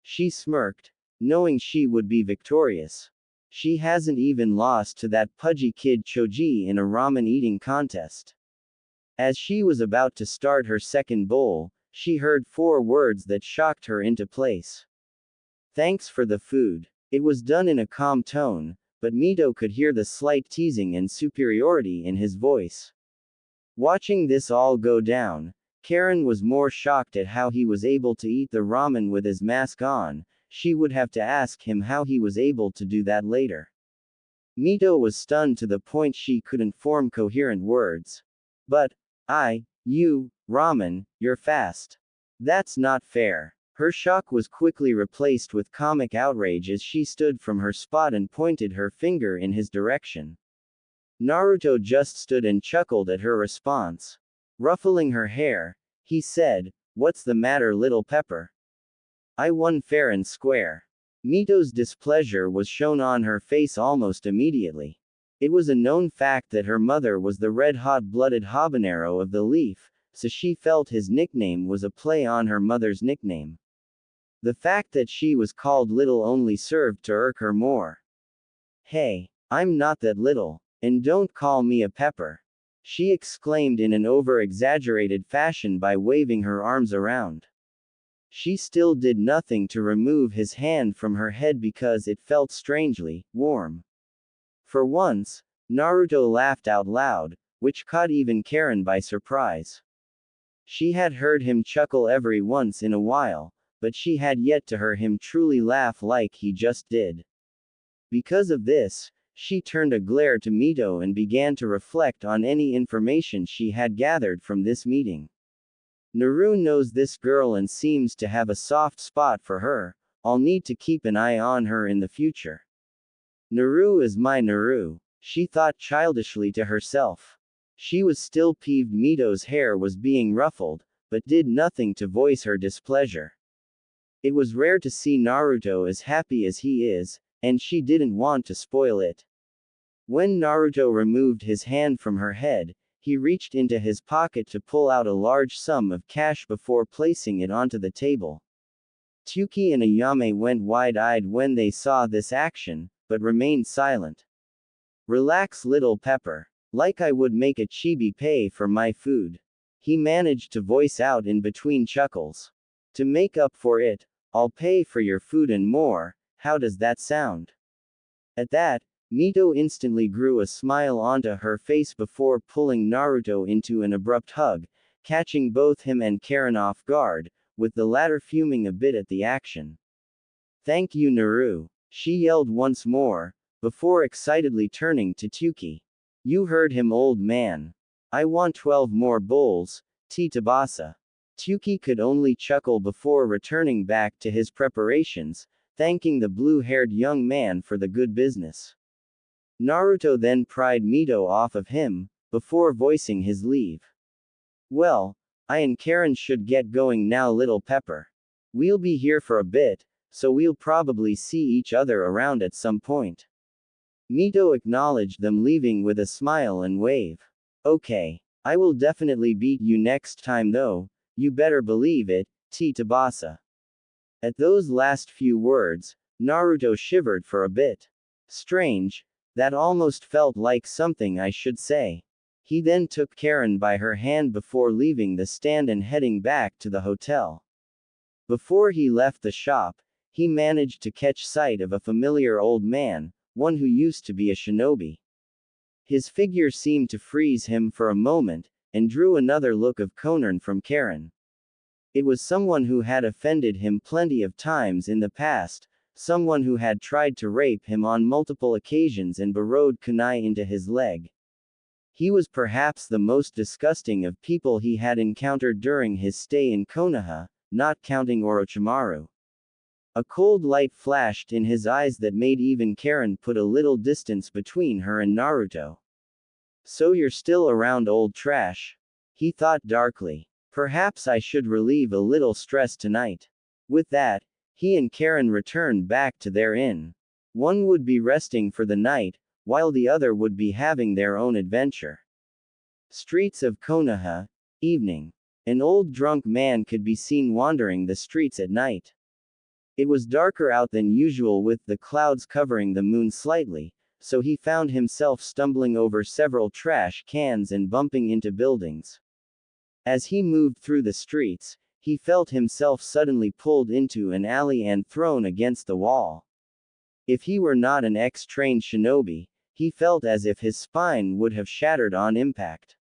She smirked, knowing she would be victorious. She hasn't even lost to that pudgy kid Choji in a ramen eating contest. As she was about to start her second bowl, she heard 4 words that shocked her into place. Thanks for the food. It was done in a calm tone, but Mito could hear the slight teasing and superiority in his voice. Watching this all go down, Karen was more shocked at how he was able to eat the ramen with his mask on. She would have to ask him how he was able to do that later. Mito was stunned to the point she couldn't form coherent words. But, ramen, you're fast. That's not fair. Her shock was quickly replaced with comic outrage as she stood from her spot and pointed her finger in his direction. Naruto just stood and chuckled at her response. Ruffling her hair, he said, what's the matter, little pepper? I won fair and square. Mito's displeasure was shown on her face almost immediately. It was a known fact that her mother was the red-hot-blooded habanero of the leaf, so she felt his nickname was a play on her mother's nickname. The fact that she was called little only served to irk her more. Hey, I'm not that little, and don't call me a pepper, she exclaimed in an over-exaggerated fashion by waving her arms around. She still did nothing to remove his hand from her head because it felt strangely warm. For once, Naruto laughed out loud, which caught even Karen by surprise. She had heard him chuckle every once in a while, but she had yet to hear him truly laugh like he just did. Because of this, she turned a glare to Mito and began to reflect on any information she had gathered from this meeting. Naru knows this girl and seems to have a soft spot for her. I'll need to keep an eye on her in the future. Naru is my Naru, she thought childishly to herself. She was still peeved Mito's hair was being ruffled, but did nothing to voice her displeasure. It was rare to see Naruto as happy as he is, and she didn't want to spoil it. When Naruto removed his hand from her head, he reached into his pocket to pull out a large sum of cash before placing it onto the table. Tsuki and Ayame went wide-eyed when they saw this action, but remained silent. Relax, little pepper. Like I would make a chibi pay for my food. He managed to voice out in between chuckles. To make up for it, I'll pay for your food and more. How does that sound? At that, Mito instantly grew a smile onto her face before pulling Naruto into an abrupt hug, catching both him and Karen off guard, with the latter fuming a bit at the action. Thank you, Naru, she yelled once more, before excitedly turning to Tsuki. You heard him, old man. I want 12 more bowls, Tsubasa. Tsuki could only chuckle before returning back to his preparations, thanking the blue-haired young man for the good business. Naruto then pried Mito off of him, before voicing his leave. Well, I and Karen should get going now, little pepper. We'll be here for a bit, so we'll probably see each other around at some point. Mito acknowledged them leaving with a smile and wave. Okay. I will definitely beat you next time though, you better believe it, Tsubasa. At those last few words, Naruto shivered for a bit. Strange. That almost felt like something I should say. He then took Karen by her hand before leaving the stand and heading back to the hotel. Before he left the shop, he managed to catch sight of a familiar old man, one who used to be a shinobi. His figure seemed to freeze him for a moment, and drew another look of concern from Karen. It was someone who had offended him plenty of times in the past, someone who had tried to rape him on multiple occasions and burrowed kunai into his leg. He was perhaps the most disgusting of people he had encountered during his stay in Konoha, not counting Orochimaru. A cold light flashed in his eyes that made even Karen put a little distance between her and Naruto. So you're still around, old trash? He thought darkly. Perhaps I should relieve a little stress tonight. With that, he and Karen returned back to their inn. One would be resting for the night, while the other would be having their own adventure. Streets of Konoha, evening. An old drunk man could be seen wandering the streets at night. It was darker out than usual with the clouds covering the moon slightly, so he found himself stumbling over several trash cans and bumping into buildings. As he moved through the streets, he felt himself suddenly pulled into an alley and thrown against the wall. If he were not an ex-trained shinobi, he felt as if his spine would have shattered on impact.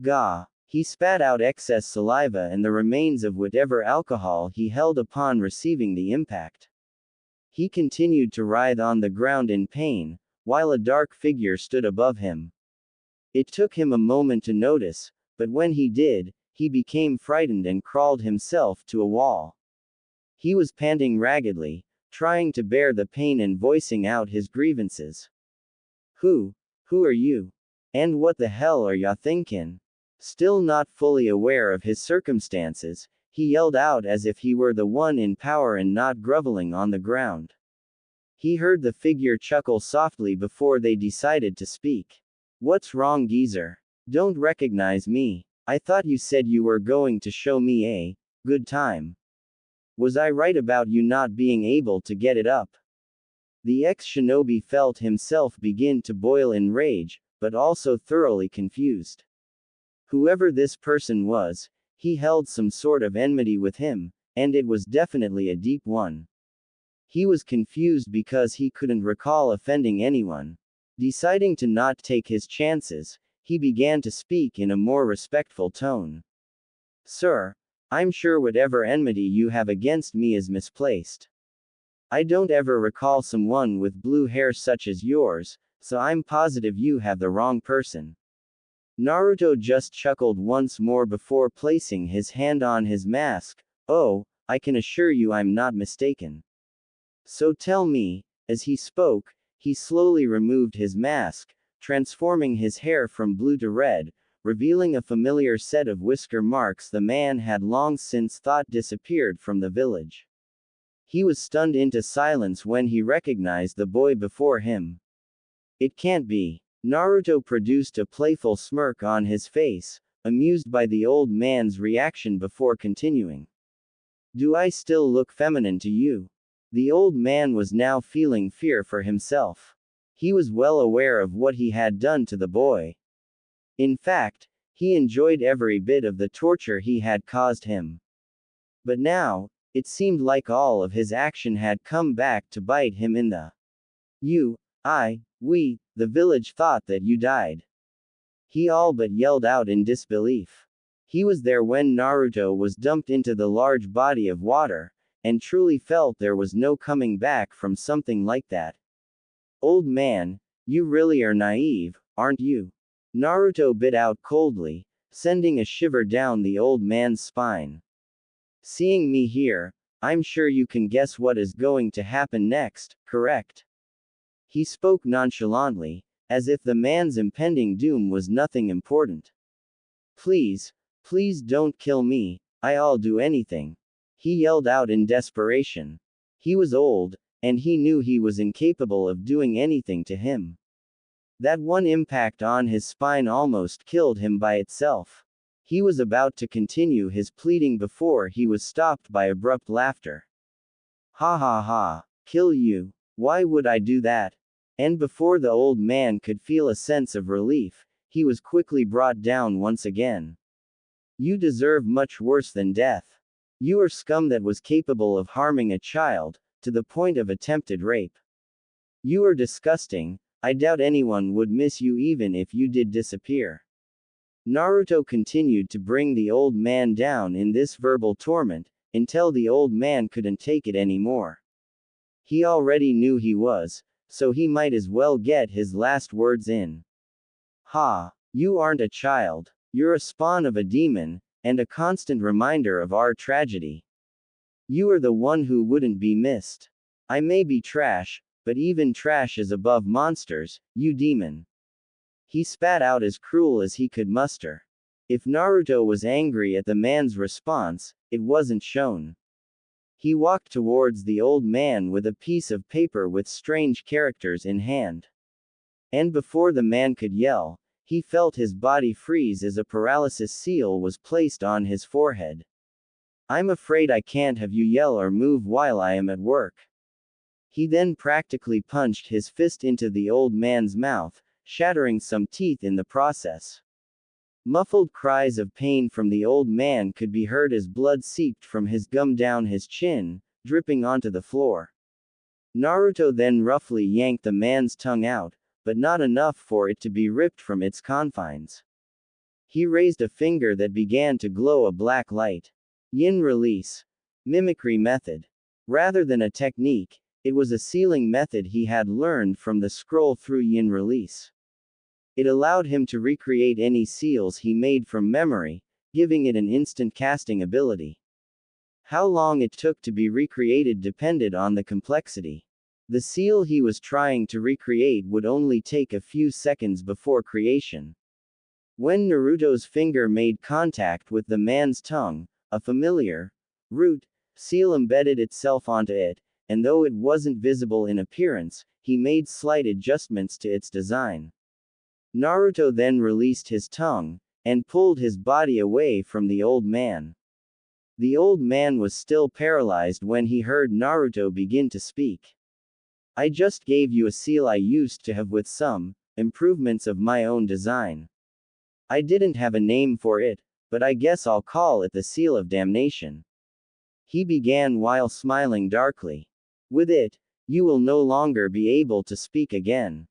Gah! He spat out excess saliva and the remains of whatever alcohol he held upon receiving the impact. He continued to writhe on the ground in pain, while a dark figure stood above him. It took him a moment to notice, but when he did, he became frightened and crawled himself to a wall. He was panting raggedly, trying to bear the pain and voicing out his grievances. Who are you? And what the hell are ya thinkin'? Still not fully aware of his circumstances, he yelled out as if he were the one in power and not groveling on the ground. He heard the figure chuckle softly before they decided to speak. What's wrong, geezer? Don't recognize me? I thought you said you were going to show me a good time. Was I right about you not being able to get it up? The ex-shinobi felt himself begin to boil in rage, but also thoroughly confused. Whoever this person was, he held some sort of enmity with him, and it was definitely a deep one. He was confused because he couldn't recall offending anyone. Deciding to not take his chances, he began to speak in a more respectful tone. Sir, I'm sure whatever enmity you have against me is misplaced. I don't ever recall someone with blue hair such as yours, so I'm positive you have the wrong person. Naruto just chuckled once more before placing his hand on his mask. Oh, I can assure you I'm not mistaken. So tell me, as he spoke, he slowly removed his mask, transforming his hair from blue to red, revealing a familiar set of whisker marks the man had long since thought disappeared from the village. He was stunned into silence when he recognized the boy before him. It can't be. Naruto produced a playful smirk on his face, amused by the old man's reaction before continuing. Do I still look feminine to you? The old man was now feeling fear for himself. He was well aware of what he had done to the boy. In fact, he enjoyed every bit of the torture he had caused him. But now, it seemed like all of his action had come back to bite him in the the village thought that you died. He all but yelled out in disbelief. He was there when Naruto was dumped into the large body of water, and truly felt there was no coming back from something like that. Old man, you really are naive, aren't you? Naruto bit out coldly, sending a shiver down the old man's spine. Seeing me here, I'm sure you can guess what is going to happen next, correct? He spoke nonchalantly, as if the man's impending doom was nothing important. Please don't kill me, I'll do anything. He yelled out in desperation. He was old, and he knew he was incapable of doing anything to him. That one impact on his spine almost killed him by itself. He was about to continue his pleading before he was stopped by abrupt laughter. Ha ha ha, kill you? Why would I do that? And before the old man could feel a sense of relief, he was quickly brought down once again. You deserve much worse than death. You are scum that was capable of harming a child, to the point of attempted rape. You are disgusting, I doubt anyone would miss you even if you did disappear. Naruto continued to bring the old man down in this verbal torment, until the old man couldn't take it anymore. He already knew he was, so he might as well get his last words in. Ha! You aren't a child. You're a spawn of a demon, and a constant reminder of our tragedy. You are the one who wouldn't be missed. I may be trash, but even trash is above monsters, you demon. He spat out as cruel as he could muster. If Naruto was angry at the man's response, it wasn't shown. He walked towards the old man with a piece of paper with strange characters in hand. And before the man could yell, he felt his body freeze as a paralysis seal was placed on his forehead. I'm afraid I can't have you yell or move while I am at work. He then practically punched his fist into the old man's mouth, shattering some teeth in the process. Muffled cries of pain from the old man could be heard as blood seeped from his gum down his chin, dripping onto the floor. Naruto then roughly yanked the man's tongue out, but not enough for it to be ripped from its confines. He raised a finger that began to glow a black light. Yin release. Mimicry method. Rather than a technique, it was a sealing method he had learned from the scroll through Yin release. It allowed him to recreate any seals he made from memory, giving it an instant casting ability. How long it took to be recreated depended on the complexity. The seal he was trying to recreate would only take a few seconds before creation. When Naruto's finger made contact with the man's tongue, a familiar root seal embedded itself onto it, and though it wasn't visible in appearance, he made slight adjustments to its design. Naruto then released his tongue, and pulled his body away from the old man. The old man was still paralyzed when he heard Naruto begin to speak. I just gave you a seal I used to have with some improvements of my own design. I didn't have a name for it, but I guess I'll call it the Seal of Damnation. He began while smiling darkly. With it, you will no longer be able to speak again.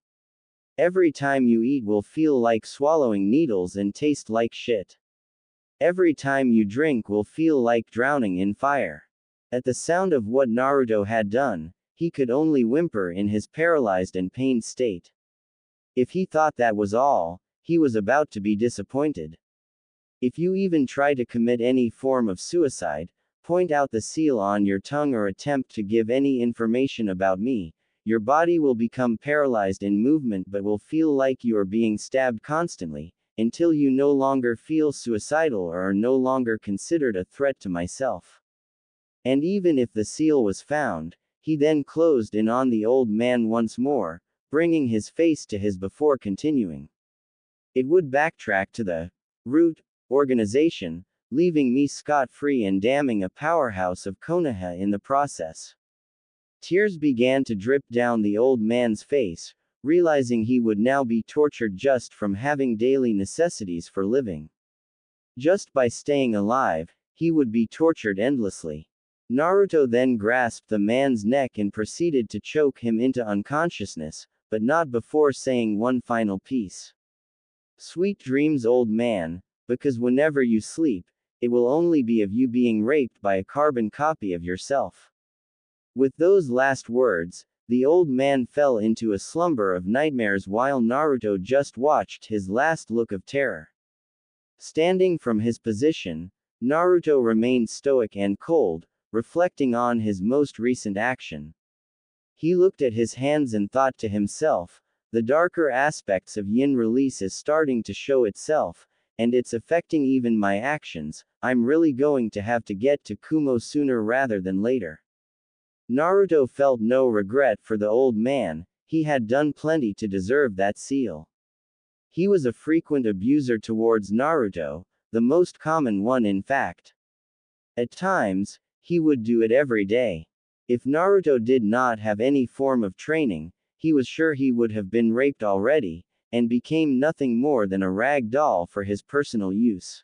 Every time you eat will feel like swallowing needles and taste like shit. Every time you drink will feel like drowning in fire. At the sound of what Naruto had done, he could only whimper in his paralyzed and pained state. If he thought that was all, he was about to be disappointed. If you even try to commit any form of suicide, point out the seal on your tongue or attempt to give any information about me, your body will become paralyzed in movement but will feel like you are being stabbed constantly, until you no longer feel suicidal or are no longer considered a threat to myself. And even if the seal was found, he then closed in on the old man once more, bringing his face to his before continuing. It would backtrack to the root organization, leaving me scot-free and damning a powerhouse of Konoha in the process. Tears began to drip down the old man's face, realizing he would now be tortured just from having daily necessities for living. Just by staying alive, he would be tortured endlessly. Naruto then grasped the man's neck and proceeded to choke him into unconsciousness, but not before saying one final piece. Sweet dreams, old man, because whenever you sleep, it will only be of you being raped by a carbon copy of yourself. With those last words, the old man fell into a slumber of nightmares while Naruto just watched his last look of terror. Standing from his position, Naruto remained stoic and cold, reflecting on his most recent action. He looked at his hands and thought to himself, the darker aspects of Yin release is starting to show itself, and it's affecting even my actions. I'm really going to have to get to Kumo sooner rather than later. Naruto felt no regret for the old man, he had done plenty to deserve that seal. He was a frequent abuser towards Naruto, the most common one in fact. At times, he would do it every day. If Naruto did not have any form of training, he was sure he would have been raped already, and became nothing more than a rag doll for his personal use.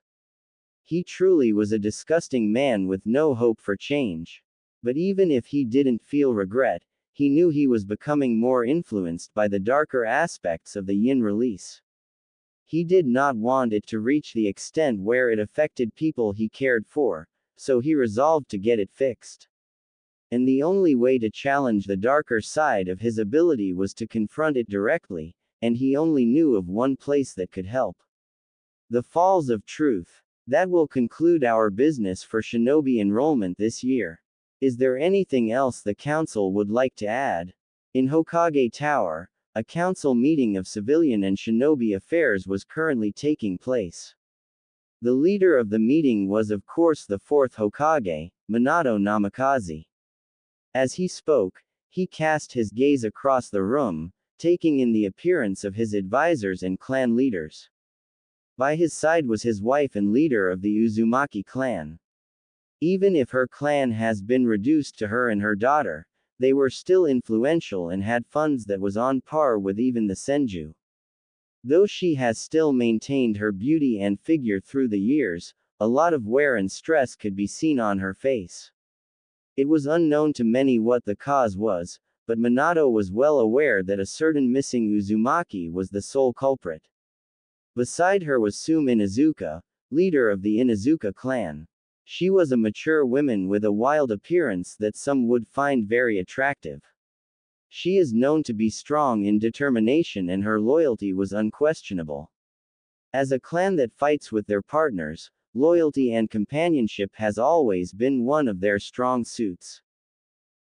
He truly was a disgusting man with no hope for change. But even if he didn't feel regret, he knew he was becoming more influenced by the darker aspects of the Yin release. He did not want it to reach the extent where it affected people he cared for, so he resolved to get it fixed. And the only way to challenge the darker side of his ability was to confront it directly, and he only knew of one place that could help. The Falls of Truth. That will conclude our business for shinobi enrollment this year. Is there anything else the council would like to add? In Hokage Tower, a council meeting of civilian and shinobi affairs was currently taking place. The leader of the meeting was of course the fourth Hokage, Minato Namikaze. As he spoke, he cast his gaze across the room, taking in the appearance of his advisors and clan leaders. By his side was his wife and leader of the Uzumaki clan. Even if her clan has been reduced to her and her daughter, they were still influential and had funds that was on par with even the Senju. Though she has still maintained her beauty and figure through the years, a lot of wear and stress could be seen on her face. It was unknown to many what the cause was, but Minato was well aware that a certain missing Uzumaki was the sole culprit. Beside her was Sume Inuzuka, leader of the Inuzuka clan. She was a mature woman with a wild appearance that some would find very attractive. She is known to be strong in determination and her loyalty was unquestionable. As a clan that fights with their partners, loyalty and companionship has always been one of their strong suits.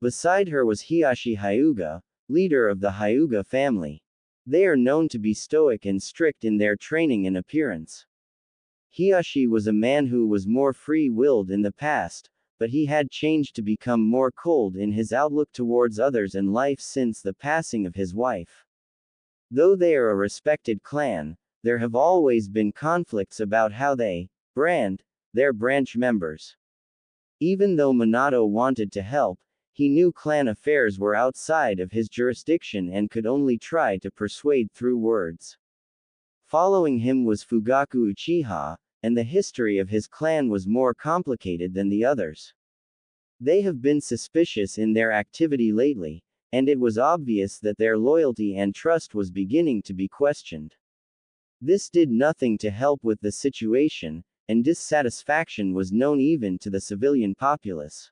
Beside her was Hiyashi Hyuga, leader of the Hyuga family. They are known to be stoic and strict in their training and appearance. Hiyashi was a man who was more free-willed in the past, but he had changed to become more cold in his outlook towards others and life since the passing of his wife. Though they are a respected clan, there have always been conflicts about how they brand their branch members. Even though Minato wanted to help, he knew clan affairs were outside of his jurisdiction and could only try to persuade through words. Following him was Fugaku Uchiha, and the history of his clan was more complicated than the others. They have been suspicious in their activity lately, and it was obvious that their loyalty and trust was beginning to be questioned. This did nothing to help with the situation, and dissatisfaction was known even to the civilian populace.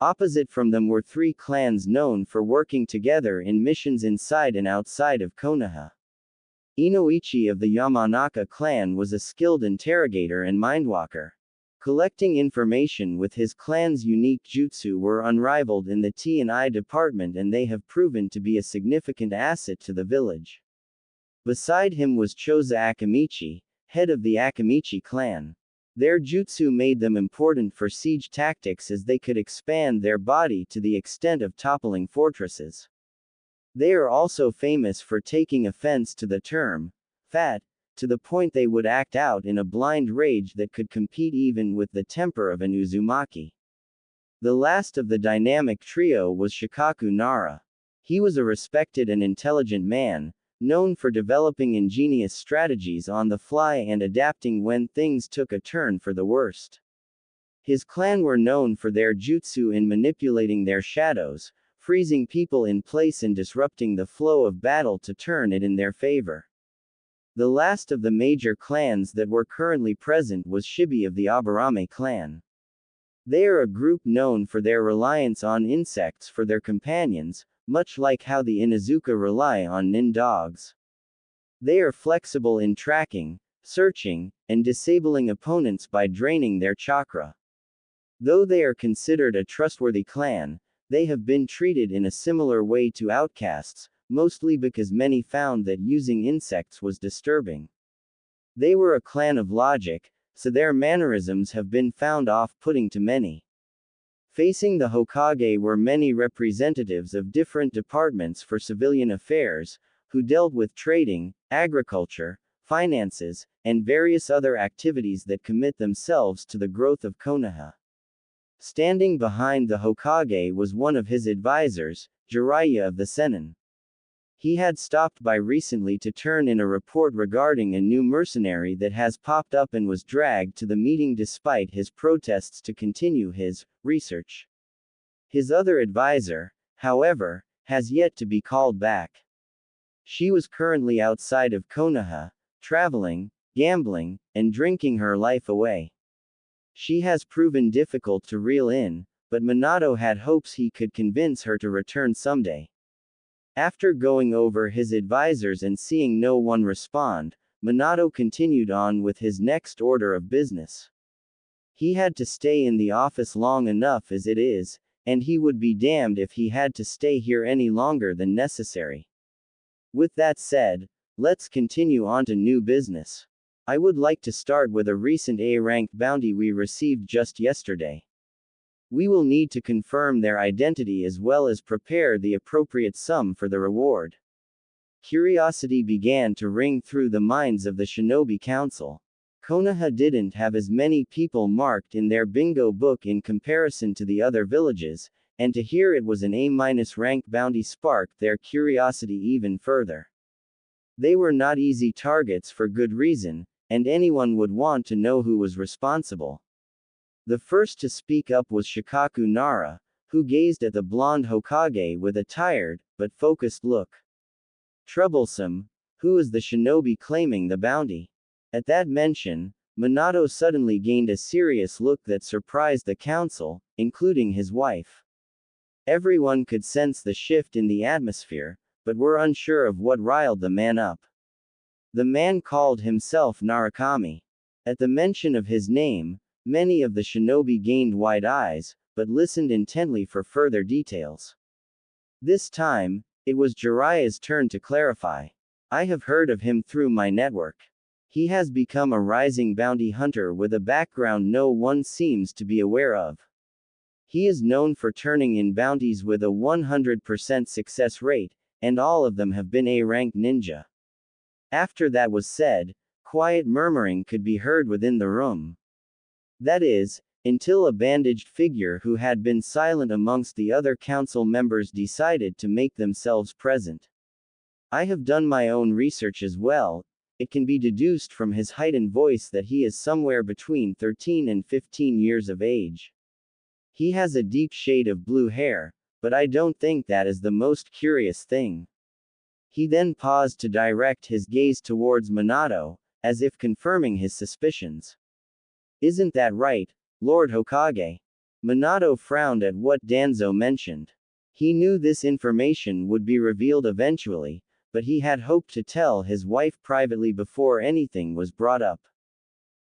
Opposite from them were three clans known for working together in missions inside and outside of Konoha. Inoichi of the Yamanaka clan was a skilled interrogator and mindwalker. Collecting information with his clan's unique jutsu were unrivaled in the T&I department and they have proven to be a significant asset to the village. Beside him was Choza Akamichi, head of the Akamichi clan. Their jutsu made them important for siege tactics as they could expand their body to the extent of toppling fortresses. They are also famous for taking offense to the term fat, to the point they would act out in a blind rage that could compete even with the temper of an Uzumaki. The last of the dynamic trio was Shikaku Nara. He was a respected and intelligent man, known for developing ingenious strategies on the fly and adapting when things took a turn for the worst. His clan were known for their jutsu in manipulating their shadows, freezing people in place and disrupting the flow of battle to turn it in their favor. The last of the major clans that were currently present was Shibi of the Aburame clan. They are a group known for their reliance on insects for their companions, much like how the Inuzuka rely on nin dogs. They are flexible in tracking, searching, and disabling opponents by draining their chakra. Though they are considered a trustworthy clan, they have been treated in a similar way to outcasts, mostly because many found that using insects was disturbing. They were a clan of logic, so their mannerisms have been found off-putting to many. Facing the Hokage were many representatives of different departments for civilian affairs, who dealt with trading, agriculture, finances, and various other activities that commit themselves to the growth of Konoha. Standing behind the Hokage was one of his advisors, Jiraiya of the Sennin. He had stopped by recently to turn in a report regarding a new mercenary that has popped up and was dragged to the meeting despite his protests to continue his research. His other advisor, however, has yet to be called back. She was currently outside of Konoha, traveling, gambling, and drinking her life away. She has proven difficult to reel in, but Minato had hopes he could convince her to return someday. After going over his advisors and seeing no one respond, Minato continued on with his next order of business. He had to stay in the office long enough as it is, and he would be damned if he had to stay here any longer than necessary. With that said, let's continue on to new business. I would like to start with a recent A-rank bounty we received just yesterday. We will need to confirm their identity as well as prepare the appropriate sum for the reward. Curiosity began to ring through the minds of the Shinobi Council. Konoha didn't have as many people marked in their bingo book in comparison to the other villages, and to hear it was an A-rank bounty sparked their curiosity even further. They were not easy targets for good reason, and anyone would want to know who was responsible. The first to speak up was Shikaku Nara, who gazed at the blonde Hokage with a tired, but focused look. Troublesome, who is the shinobi claiming the bounty? At that mention, Minato suddenly gained a serious look that surprised the council, including his wife. Everyone could sense the shift in the atmosphere, but were unsure of what riled the man up. The man called himself Narukami. At the mention of his name, many of the shinobi gained wide eyes, but listened intently for further details. This time, it was Jiraiya's turn to clarify. I have heard of him through my network. He has become a rising bounty hunter with a background no one seems to be aware of. He is known for turning in bounties with a 100% success rate, and all of them have been A-rank ninja. After that was said, quiet murmuring could be heard within the room. That is, until a bandaged figure who had been silent amongst the other council members decided to make themselves present. I have done my own research as well. It can be deduced from his height and voice that he is somewhere between 13 and 15 years of age. He has a deep shade of blue hair, but I don't think that is the most curious thing. He then paused to direct his gaze towards Minato, as if confirming his suspicions. Isn't that right, Lord Hokage? Minato frowned at what Danzo mentioned. He knew this information would be revealed eventually, but he had hoped to tell his wife privately before anything was brought up.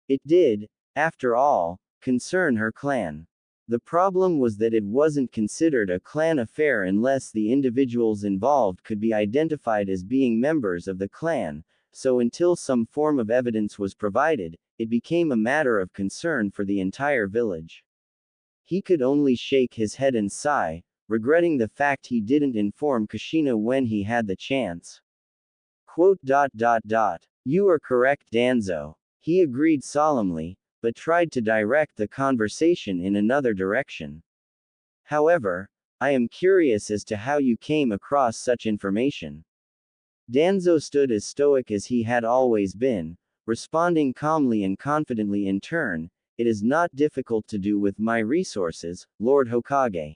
It did, after all, concern her clan. The problem was that it wasn't considered a clan affair unless the individuals involved could be identified as being members of the clan, so until some form of evidence was provided, it became a matter of concern for the entire village. He could only shake his head and sigh, regretting the fact he didn't inform Kushina when he had the chance. You are correct, Danzo. He agreed solemnly, but tried to direct the conversation in another direction. However, I am curious as to how you came across such information. Danzo stood as stoic as he had always been, responding calmly and confidently in turn. It is not difficult to do with my resources, Lord Hokage.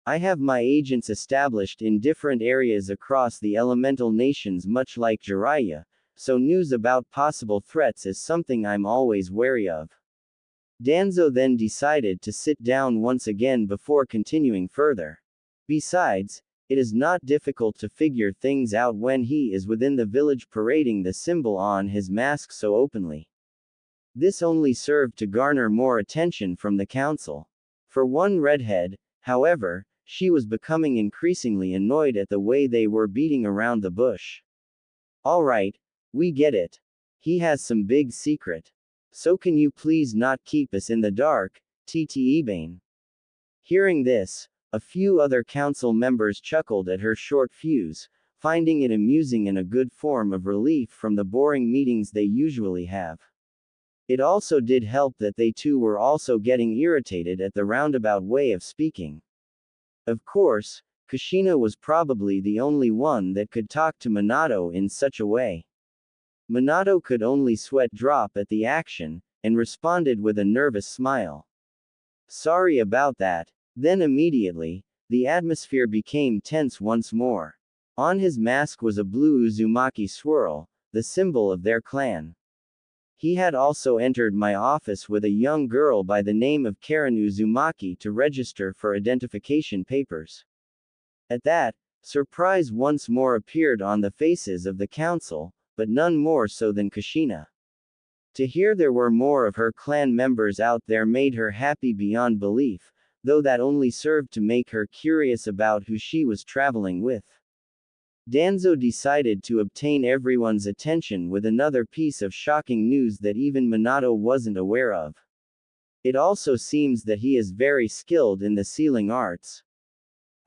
I have my agents established in different areas across the elemental nations much like Jiraiya, so news about possible threats is something I'm always wary of. Danzo then decided to sit down once again before continuing further. Besides, it is not difficult to figure things out when he is within the village parading the symbol on his mask so openly. This only served to garner more attention from the council. For one redhead, however, she was becoming increasingly annoyed at the way they were beating around the bush. Alright, we get it. He has some big secret. So can you please not keep us in the dark, TT Ebane? Hearing this, a few other council members chuckled at her short fuse, finding it amusing and a good form of relief from the boring meetings they usually have. It also did help that they too were also getting irritated at the roundabout way of speaking. Of course, Kushina was probably the only one that could talk to Minato in such a way. Minato could only sweat drop at the action, and responded with a nervous smile. Sorry about that. Then immediately, the atmosphere became tense once more. On his mask was a blue Uzumaki swirl, the symbol of their clan. He had also entered my office with a young girl by the name of Karen Uzumaki to register for identification papers. At that, surprise once more appeared on the faces of the council, but none more so than Kushina. To hear there were more of her clan members out there made her happy beyond belief, though that only served to make her curious about who she was traveling with. Danzo decided to obtain everyone's attention with another piece of shocking news that even Minato wasn't aware of. It also seems that he is very skilled in the sealing arts.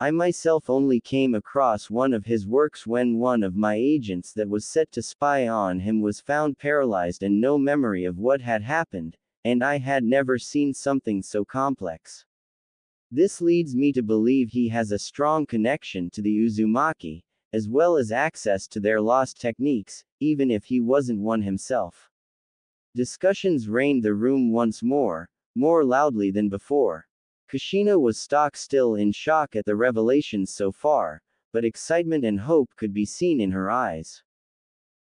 I myself only came across one of his works when one of my agents that was set to spy on him was found paralyzed and no memory of what had happened, and I had never seen something so complex. This leads me to believe he has a strong connection to the Uzumaki, as well as access to their lost techniques, even if he wasn't one himself. Discussions reigned the room once more loudly than before. Kushina was stock still in shock at the revelations so far, but excitement and hope could be seen in her eyes.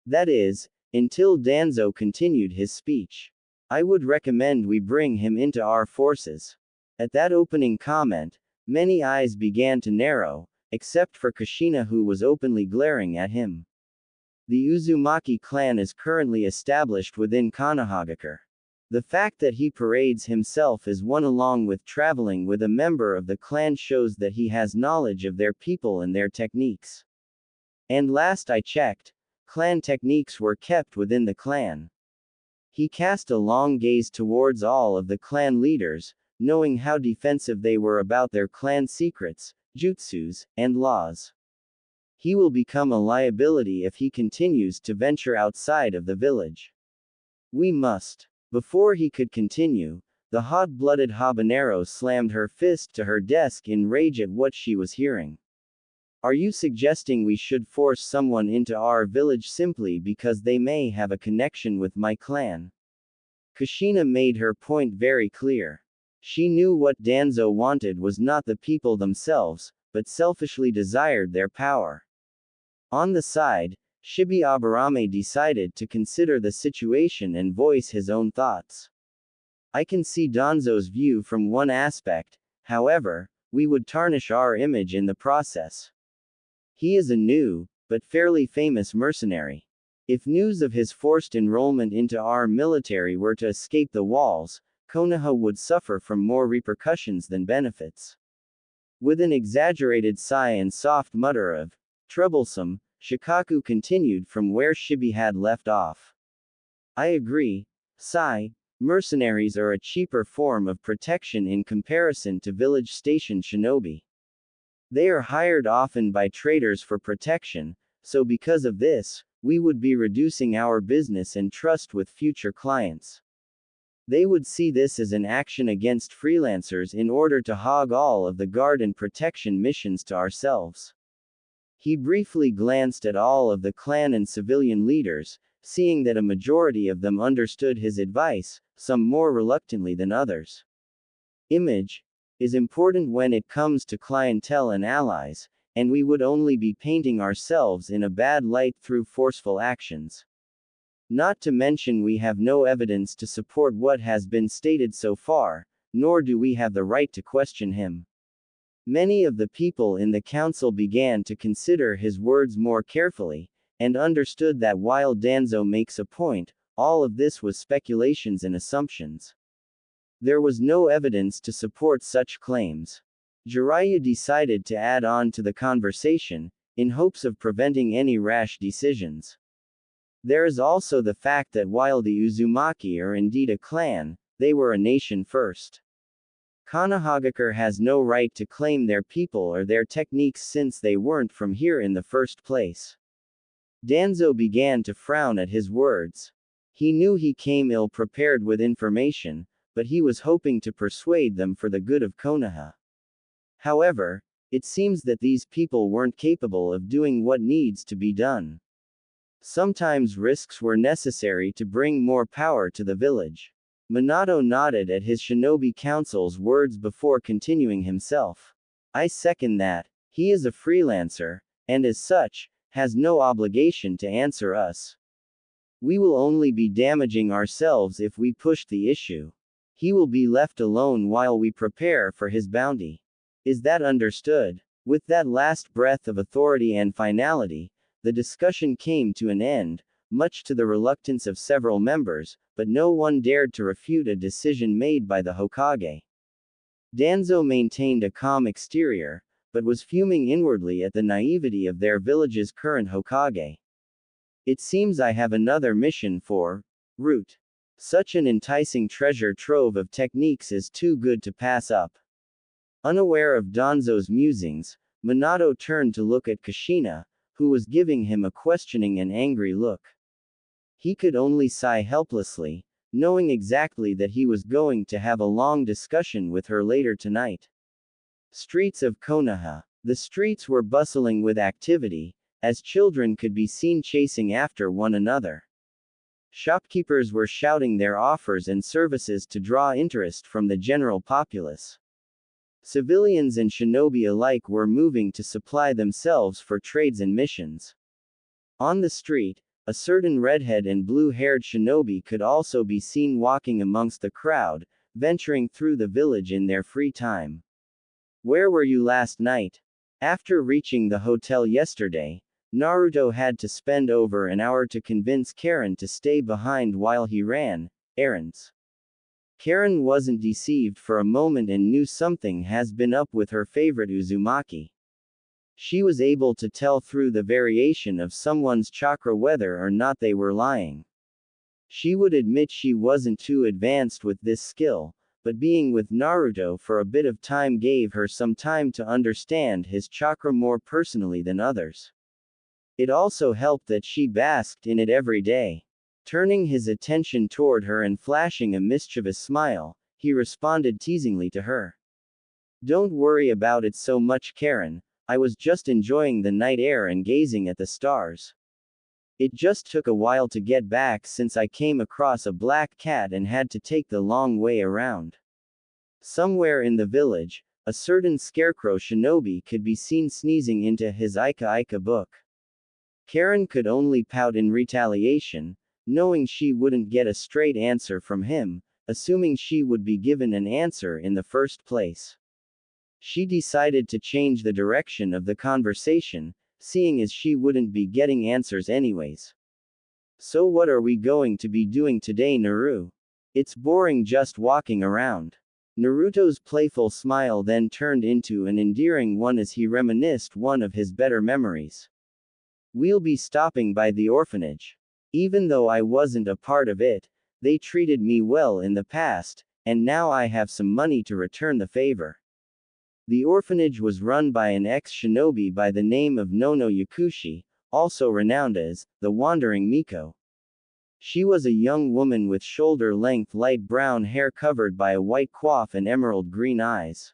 That is, until Danzo continued his speech. I would recommend we bring him into our forces. At that opening comment, many eyes began to narrow, except for Kushina, who was openly glaring at him. The Uzumaki clan is currently established within Konohagakure. The fact that he parades himself as one along with traveling with a member of the clan shows that he has knowledge of their people and their techniques. And last I checked, clan techniques were kept within the clan. He cast a long gaze towards all of the clan leaders, knowing how defensive they were about their clan secrets, jutsus, and laws. He will become a liability if he continues to venture outside of the village. We must. Before he could continue, the hot-blooded habanero slammed her fist to her desk in rage at what she was hearing. Are you suggesting we should force someone into our village simply because they may have a connection with my clan? Kushina made her point very clear. She knew what Danzo wanted was not the people themselves, but selfishly desired their power. On the side, Shibi Aburame decided to consider the situation and voice his own thoughts. I can see Danzo's view from one aspect, however, we would tarnish our image in the process. He is a new, but fairly famous mercenary. If news of his forced enrollment into our military were to escape the walls, Konoha would suffer from more repercussions than benefits. With an exaggerated sigh and soft mutter of, troublesome, Shikaku continued from where Shibi had left off. I agree, Sai. Mercenaries are a cheaper form of protection in comparison to village station shinobi. They are hired often by traders for protection, so because of this, we would be reducing our business and trust with future clients. They would see this as an action against freelancers in order to hog all of the guard and protection missions to ourselves. He briefly glanced at all of the clan and civilian leaders, seeing that a majority of them understood his advice, some more reluctantly than others. Image is important when it comes to clientele and allies, and we would only be painting ourselves in a bad light through forceful actions. Not to mention we have no evidence to support what has been stated so far, nor do we have the right to question him. Many of the people in the council began to consider his words more carefully, and understood that while Danzo makes a point, all of this was speculations and assumptions. There was no evidence to support such claims. Jiraiya decided to add on to the conversation, in hopes of preventing any rash decisions. There is also the fact that while the Uzumaki are indeed a clan, they were a nation first. Konohagakure has no right to claim their people or their techniques since they weren't from here in the first place. Danzo began to frown at his words. He knew he came ill-prepared with information, but he was hoping to persuade them for the good of Konoha. However, it seems that these people weren't capable of doing what needs to be done. Sometimes risks were necessary to bring more power to the village. Minato nodded at his shinobi council's words before continuing himself. I second that. He is a freelancer, and as such, has no obligation to answer us. We will only be damaging ourselves if we push the issue. He will be left alone while we prepare for his bounty. Is that understood? With that last breath of authority and finality, the discussion came to an end, much to the reluctance of several members, but no one dared to refute a decision made by the Hokage. Danzo maintained a calm exterior, but was fuming inwardly at the naivety of their village's current Hokage. It seems I have another mission for Root. Such an enticing treasure trove of techniques is too good to pass up. Unaware of Danzo's musings, Minato turned to look at Kushina, who was giving him a questioning and angry look. He could only sigh helplessly, knowing exactly that he was going to have a long discussion with her later tonight. Streets of Konoha. The streets were bustling with activity, as children could be seen chasing after one another. Shopkeepers were shouting their offers and services to draw interest from the general populace. Civilians and shinobi alike were moving to supply themselves for trades and missions. On the street, a certain red-haired and blue-haired shinobi could also be seen walking amongst the crowd, venturing through the village in their free time. Where were you last night? After reaching the hotel yesterday, Naruto had to spend over an hour to convince Karen to stay behind while he ran errands. Karen wasn't deceived for a moment and knew something has been up with her favorite Uzumaki. She was able to tell through the variation of someone's chakra whether or not they were lying. She would admit she wasn't too advanced with this skill, but being with Naruto for a bit of time gave her some time to understand his chakra more personally than others. It also helped that she basked in it every day. Turning his attention toward her and flashing a mischievous smile, he responded teasingly to her. Don't worry about it so much, Karen. I was just enjoying the night air and gazing at the stars. It just took a while to get back since I came across a black cat and had to take the long way around. Somewhere in the village, a certain scarecrow shinobi could be seen sneezing into his Ika book. Karen could only pout in retaliation, knowing she wouldn't get a straight answer from him, assuming she would be given an answer in the first place. She decided to change the direction of the conversation, seeing as she wouldn't be getting answers anyways. So what are we going to be doing today, Naru? It's boring just walking around. Naruto's playful smile then turned into an endearing one as he reminisced one of his better memories. We'll be stopping by the orphanage. Even though I wasn't a part of it, they treated me well in the past, and now I have some money to return the favor. The orphanage was run by an ex-shinobi by the name of Nono Yakushi, also renowned as the Wandering Miko. She was a young woman with shoulder-length light brown hair covered by a white coif and emerald green eyes.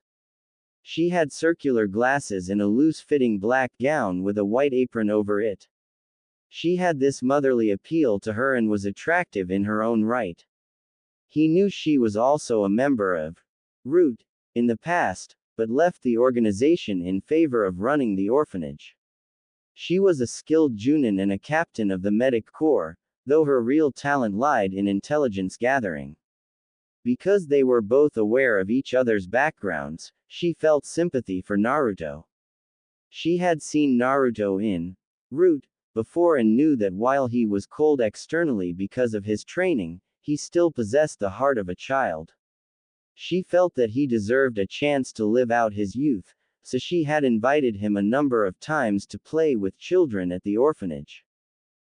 She had circular glasses and a loose-fitting black gown with a white apron over it. She had this motherly appeal to her and was attractive in her own right. He knew she was also a member of Root in the past, but left the organization in favor of running the orphanage. She was a skilled Junin and a captain of the medic corps, though her real talent lied in intelligence gathering. Because they were both aware of each other's backgrounds, she felt sympathy for Naruto. She had seen Naruto in Root before and knew that while he was cold externally because of his training, he still possessed the heart of a child. She felt that he deserved a chance to live out his youth, so she had invited him a number of times to play with children at the orphanage.